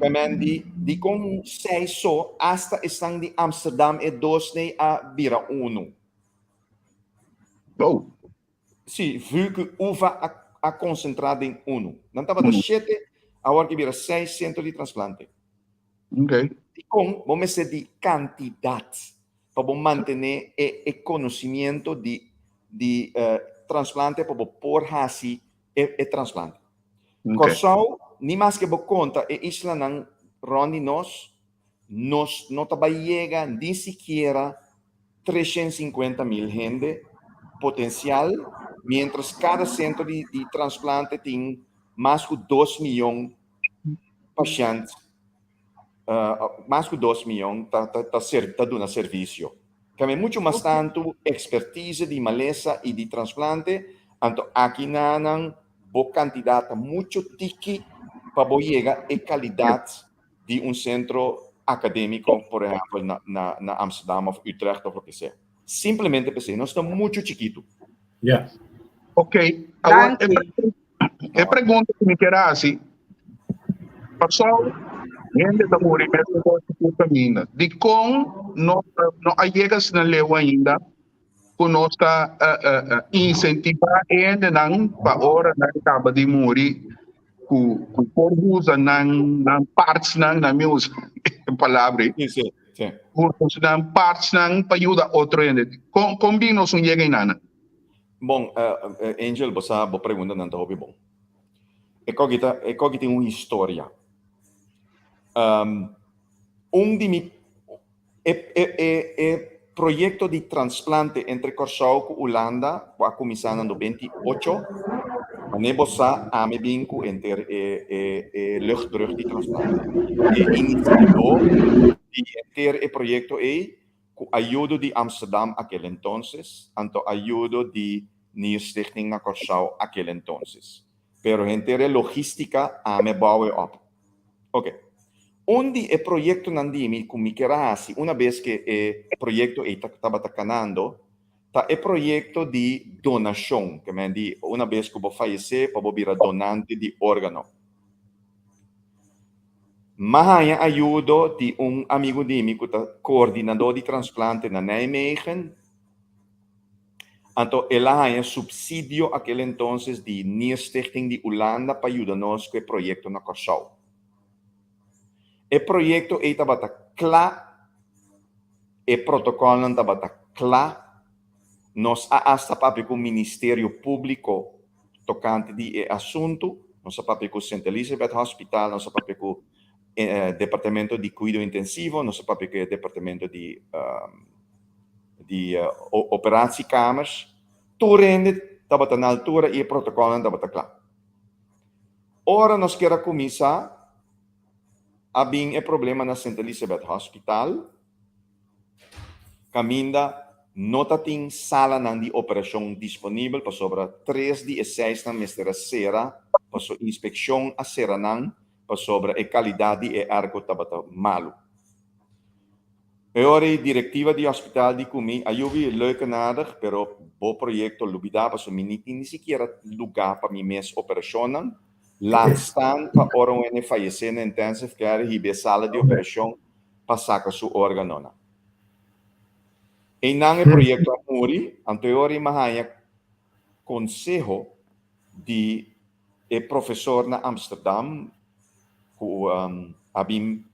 Kami di kong 6 so, hasta isang di Amsterdam e 2 ne a bira 1.
Oh,
Sì, vu che uva a concentrado em 1. Não estava de 7, agora que vira 6 centros de transplante.
ok.
E com, vamos dizer, de quantidade, para manter o conhecimento de transplante, para pôr assim e transplante.
Ok.
Corsau, nem mais que por conta, e isla não ronde nós não chega nem sequer 350,000 gente potencial, mientras cada centro de transplante tem mais de 2 milhões de pacientes, mais de 2 milhões está dando serviço. Tem muito mais tanto expertise de maleza e de transplante, então aqui não boa quantidade muito tique para chegar a qualidade de um centro acadêmico, por exemplo, na Amsterdam ou Utrecht ou o que seja. Simplesmente pensei, nós estamos muito chiquito.
Yeah.
Ok. Agora,
Danke.
a pergunta que me quero assim, pessoal, gente da Muri, mesmo com a mina, de como não chegas na lei ainda, que nós está incentivar ainda não para hora na acaba de Muri, com usa na partes na minha palavra,
Sim.
na partes na para ajudar outro ainda. Como bem nós não chegamos nada?
Bom, Angel, você pergunta não está bom. É que tem uma história. Projeto de transplante entre Corsau e Holanda vai começar no 28. Wanneer bossa ame binku enter luchtbrug die transplante. E iniciou de enter e proyecto com ajuda de Amsterdam aquel entonces, anto ajuda de Stichting na Corsau aquel entonces. Pero enter logística ame bouwen op. Ok. Onde o projeto nandimi comicherasi, una vez que o projeto estava tacanando, tá é projeto de donação, que me di uma vez que vou falecer, para virar donante de órgão. Mas ajuda de amigo de mim, que é coordenador de transplante na Nijmegen. Então, ele tem subsídio aquele entonces de Stichting de Holanda para ajudar-nos com o projeto na Corsau. O projeto estava claro, o protocolo não estava claro. Nós hasta papi com o Ministério Público tocante de assunto, nós papi com o St. Elizabeth Hospital, nós papi com o Departamento de Cuidado Intensivo, nós papi com o Departamento de Operatiekamer. Tudo estava na altura e o protocolo não estava claro. Ora, nós queremos começar a vir o problema na St. Elizabeth Hospital, caminda não tem sala de operação disponível para sobre 3 de 6 na mestra cera para sua inspeção a cera para sobre a qualidade e arco tabata malo. Agora a diretiva do hospital de comigo ayuda leuke nader, pero o projeto lubida para sua miniti nem sequer lugar para minha mes operação, lá estão para hora onde falecer na intensive care e sala de operação para sacar sua órgão. Em o projeto Amuri, anterior mahaya consejo de professor na Amsterdam que abim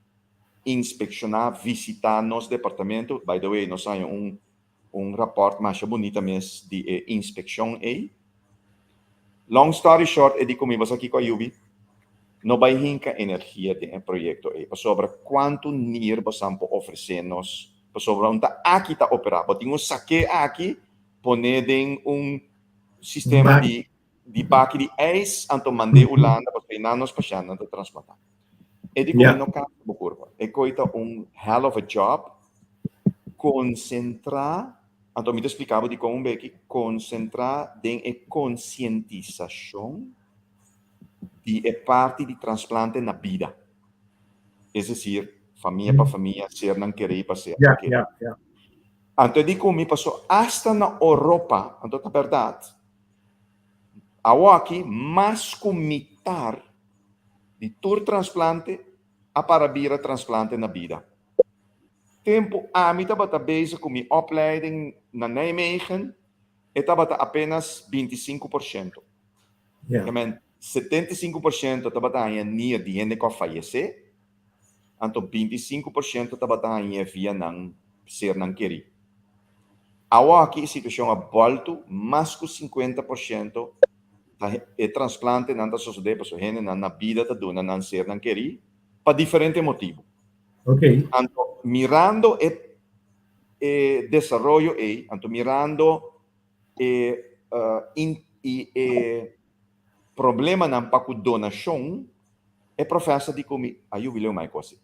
inspeccionar, visitar nosso departamento. By the way, nós temos rapport mais bonito mesmo de inspeção aí. Long story short, é de como eu aqui com a Yubi, não vai hinca energia de projeto aí, sobre quanto dinheiro você pode oferecer-nos sobre onde aqui está operando. Tem saque aqui, poner em sistema de baque de eis, então mandei Holanda para treinar nos pacientes de transplantar. E di come no caso mo curva. E coita hell of a job concentrar, então me explicava de como é que concentrar em a conscientização de parte de transplante na vida. É decir, família para família, ser não querer para ser. Então, de como me passou hasta na Europa, então, é verdade, aqui, mais comitar de tur transplante a para vir transplante na vida. Tempo a mim estava bezig com minha opleiding na Nijmegen, estava apenas 25%.
Yeah.
75% estava nem de gente que falecer, então 25% estava via não ser não querer. Aqui a situação é volta, mais que 50% é transplante não está sucedendo para gente na vida está dando não ser não querer, para diferentes motivos.
Ok.
Então, mirando desarrollo mirando problema na paco donação é professa de como aí eu mais coisa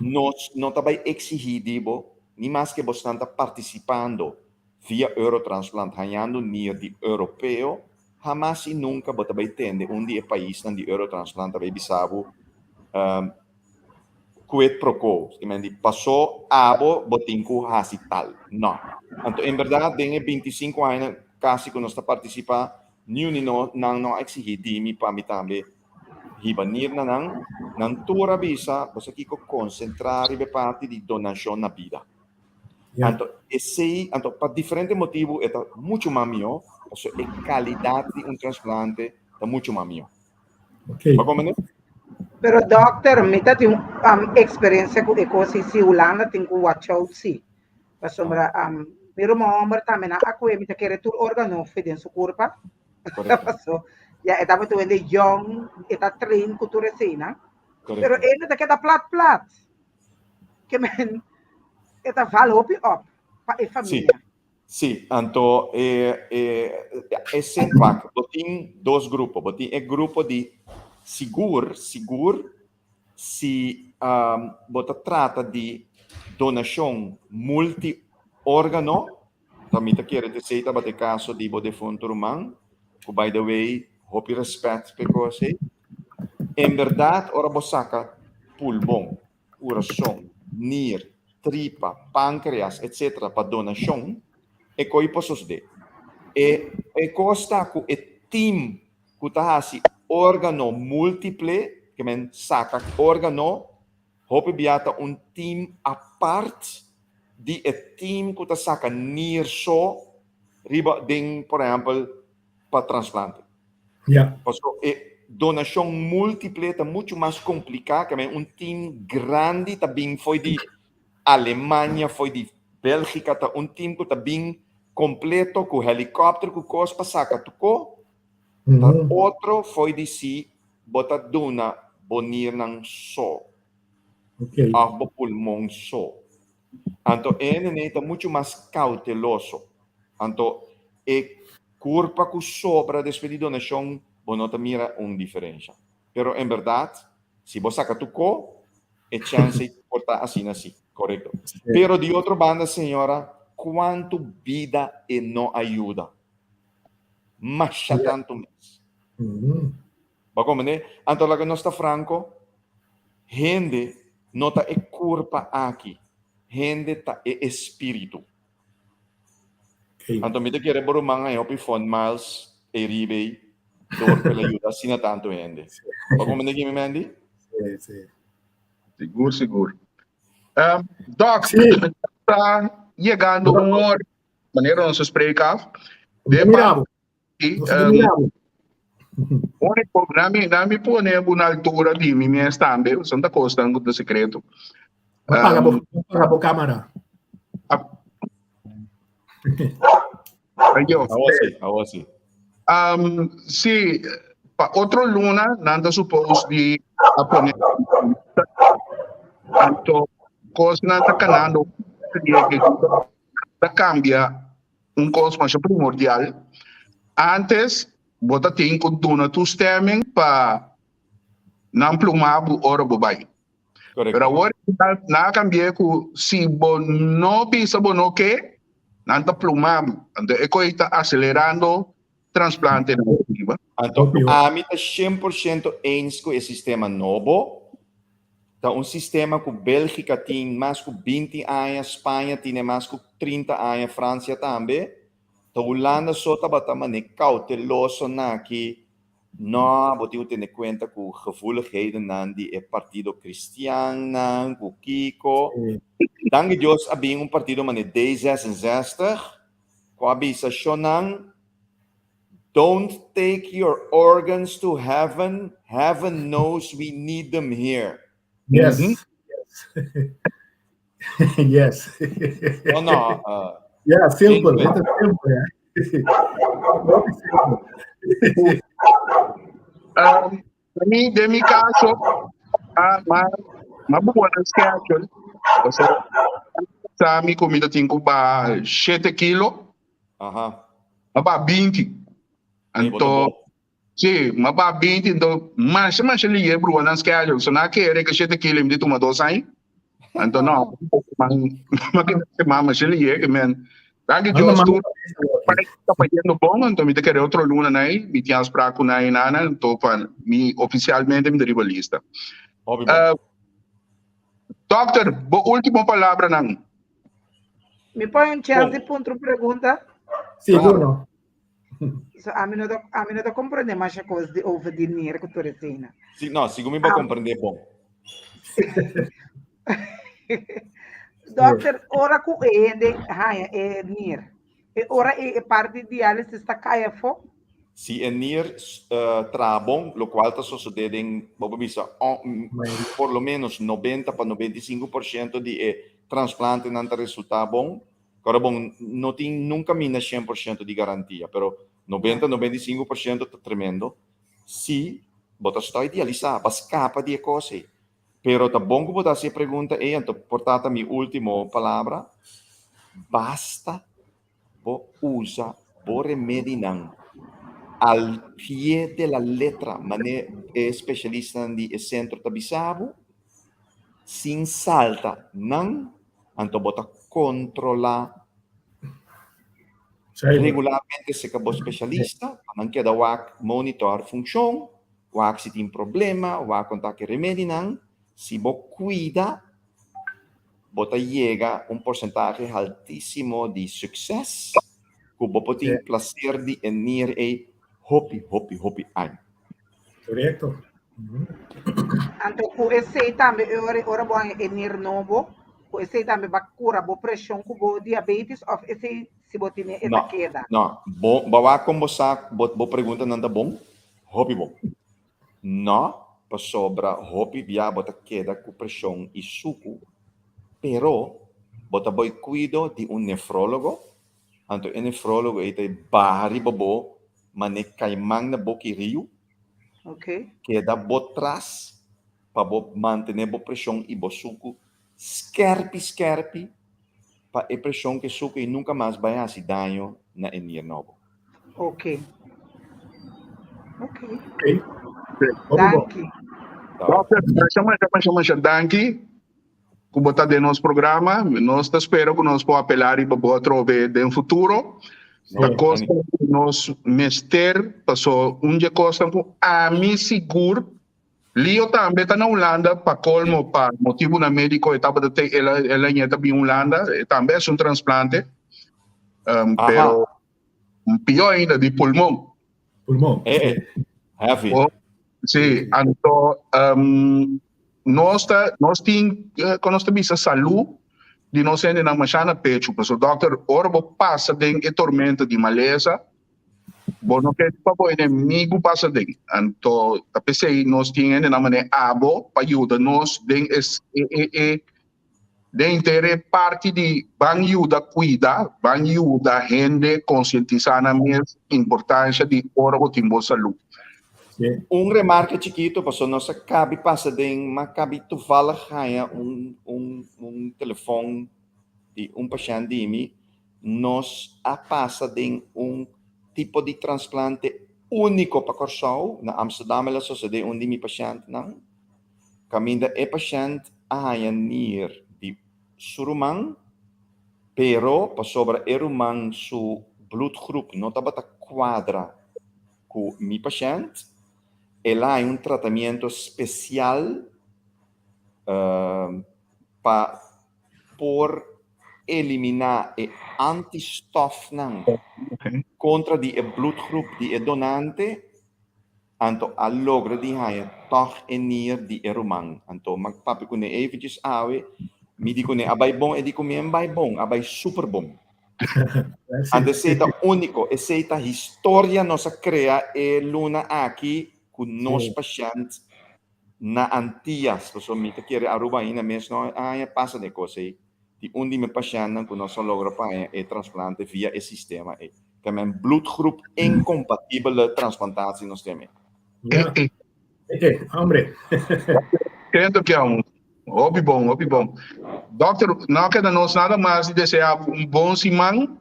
nós não tá vai exigir dibo nem mais que você está participando via Eurotransplant ganhando nível de europeu jamais e nunca você vai ter dia país de Eurotransplant vai bisabo quid pro quo, que passou abo botinco hasi tal. Não. Então, em verdade, tem 25 anos, quase que nós está participando, não exigir dimi para mim também. Hibanir na nang tura bisa, você aqui concentrar e parte de donação na vida. Então, para diferentes motivos, é muito mais melhor, a qualidade de transplante é muito mais melhor.
Ok.
Pero doctor, mita tem experiência com coisas se Holanda tem que watch out se. Pasombra pero mo também na ako mita querer tu órgão feden su corpo. Paso ya estava tu de young, está train com tu resina. Pero ele tá queda plat. Que men está vale up para a família.
Sim, então é sempre tem dois grupos, tem o grupo de seguro se você trata de donação multi-órgano, também quer dizer que no caso de defunto humano, que by the way, hope respect por você, em verdade, ora você saca pulmão, coração, rir, tripa, pâncreas, etc. para donação, e coi posso dizer. E costa com o team que está órgano múltiple, que men saca órgano, hope biata team a parte de team que saca nirso riba ding, por exemplo, para transplante.
Yeah.
Donação múltiple é muito mais complicada, que team grande também foi de Alemanha, foi de Bélgica, team que também completo com helicóptero, com coisa para saca tuco. Outro foi de si, bota duna bonir ng so.
Ok.
Arbo pulmão so. Então, ele é muito mais cauteloso. Então, curva que sobra depois de donação, você mira uma diferença. Pero, em verdade, se você saca tu co, é chance de portar assim, correto? Pero, de outra banda, senhora, quanto vida e não ajuda? Mas tanto mais. Então, lá que nós está franco, gente não está curva aqui, gente está espírito.
Okay.
Então, me quer por mga eu phone miles e rebate door pela ajuda assim na tanto gente. Como que me mandi?
Sim.
Seguro. Doc, está chegando uma hora, maneira não se explica.
Mirabo.
Na mi pone una altura di mi stambe, Santa Costa, un tutto segreto.
Paga por cámara.
Ahora sí.
Sì, otro luna, nanda suppose di apone. Tanto cosa nanda canando che cambia un cosmo primordial. Antes, bota tem que dona tu stemming para não plumado ora bobai.
Correcto.
Pero agora na cambie que se bo não pisa bo não que não tá plumado, então é que está acelerando transplante na ativa.
Então,
Óbvio.
a mim está 100% eens com esse sistema novo. Então, um sistema que Bélgica tem mais que 20 anos, Espanha tem mais que 30 anos, França também. Então, Holanda só está batendo cauteloso na que não vou ter em conta que o gevoeligheden de partido cristiano, o Kiko. Dank Deus, havia partido de D66, com a avisação don't take your organs to heaven. Heaven knows we need them here.
Yes. Yes.
No.
Yeah, simple.
English.
It's simple. Yeah.
De mi caso, mabubuan ang schedule. Kasi sa aming comida tinko ba 7 kilo,
Ajá.
maba 20. Anto, sì, maba 20, então, mas ele é bruan ang schedule. So na kere ka 7 kilo hindi tumadosay. Anto no, makin si mama ele é, men. Lagi Diyos tu, kapayendo bom, então me querer outro luna nai, me tinha as praco nai nana, então me oficialmente me deriva lista. Doctor, última palavra não.
Me põe um chance para outra pergunta.
Seguro.
So, a mim não compreende mais a coisa de over dinheiro que tu dizendo.
Não, segundo me vai compreender bom.
Doctor, ora com ele, é dinheiro. Ora é parte de diálise está caia fo.
Se é NIR trabom, lo qual está sucedendo, por lo menos 90 para 95% de transplante não está resultado bom. Agora, bom, não tem nunca mina 100% de garantia, pero 90-95% está tremendo. Se você está idealizado, vas capa de coisa. Pero tá bom que você pergunta, então, portanto, minha última palavra, basta usa o remédio não. Al pie de la letra, mané especialista de centro tabisabo, sin salta, não, então bota controlar regularmente se acabou especialista, não queda monitor função, se tem problema, contar que remédio não, se você cuida, você chega a porcentaje altíssimo de sucesso, que você tem prazer de unir e hopi ai.
Correto.
Então, com esse também, ora bom unir novo, com esse também vai curar a pressão com diabetes, ou esse se você tem essa queda?
Não, bom, vai conversar, boa pergunta não tá bom, hopi bom. Não, para sobra hopi via bota queda com pressão e suco, pero bota boy cuido de nefrólogo, então o nefrólogo é bari bobo, mane caimang na boki rio, queda botras para manter a pressão e suco, skerpi, para a pressão que suco e nunca mais vai fazer dano na energia nova.
Ok.
Danke. Chama danke. Como está de nosso programa, nós esperamos que nós possamos apelar e para outro no futuro. A coisa que nós mester passou coisa com a mim seguro. Lio também está na Holanda para colmo para motivo na médico etapa de ter ela está em Holanda também é transplante. Pero pior ainda de pulmão.
Pulmão.
Heavy.
Sim, então nós temos quando nós temos saúde de nós ainda não machana pecho, porque o doutor orbo passa de tormenta de maleza, bom não quer para o inimigo passa de, então a pessoa nós temos ainda não maneira abo para ajudar nós de inteira parte de van ajuda cuidar, van ajuda gente conscientizar a importância de orbo ter boa saúde.
Remarque chiquito, passou nossa cabe passa de cabe toevallig ganha telefone de paciente de mim, nós a passa de tipo de transplante único pa Corsao na Amsterdam la so de undi mi pasyente nang kaminda pasyente ahayan nir di surumang pero pa sobra erumang su bloedgroep nota bata quadra com mi paciente ela hay un tratamiento especial por eliminar antistof nang contra die bloedgroep die donante anto al logra di haya toch en nier di erumang anto magpapi ko ne eventjes awe mi di ko ne abay bom e di ko mi abay bom abay super bom ante seita único e seita historia nossa crea e luna aqui com nos pacientes na antias so mi te quiere aruba ina mesmo passa de cose di undi me paciente com nosso logra pa e transplante via e sistema e que men bloedgroep incompatibele transplantatie nos teme.
Yeah. Hombre.
Credo que é hobby bom. Doctor, não queda nós nada mais de desejar bom simão.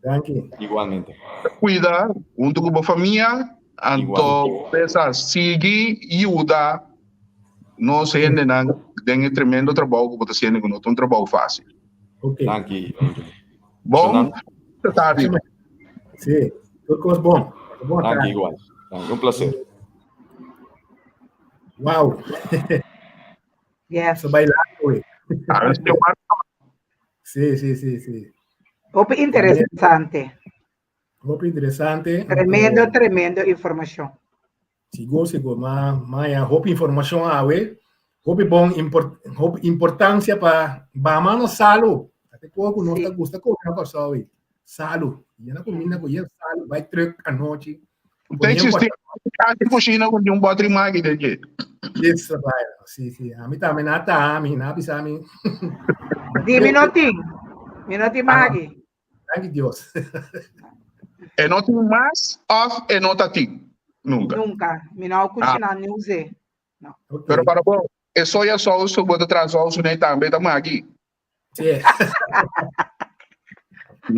Thank you.
Igualmente.
Cuidar, junto com a família, então, seguir e ajudar. Nós gente tem tremendo trabalho que você fazendo com nós, trabalho fácil.
Ok.
Thank you.
Bom, tarde.
Sim, tudo coisa bom. Boa
Thank
tarde.
you, igual. Um prazer.
Wow.
Yes.
Sa bailando, güey. Sí.
Opo interessante.
Muito interessante.
Tremendo informação.
Sigo, mas hope informação awe, hope bom importância para mano salo. Até pouco nós gusta com a pessoa, salo. E na comida com ele salo, vai truck à noite.
Tem sistema de cozinha com um botre magi de
Isso, vai. Sim. A mim também nada, a mim nada bisa mim.
Di minuti magi.
Thank Deus.
É não tem mais off é não tá ti. Nunca.
Mi não cozinhar nem usei. Não.
Okay.
Pero para bom, é só a sauce que você traz sauce nem também tá magi.
Sim.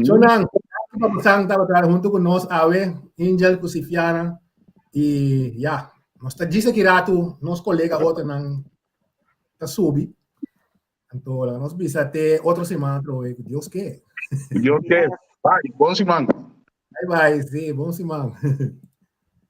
So nang pasang trabalhar junto com nós, Awe, Angel, Cusifiana e nós está dizendo que rato nosso colega outro não tá subi. Então, nós vamos até outra semana, Deus quer.
Deus quer. Vai, bom semana.
Bye, sim, bom semana.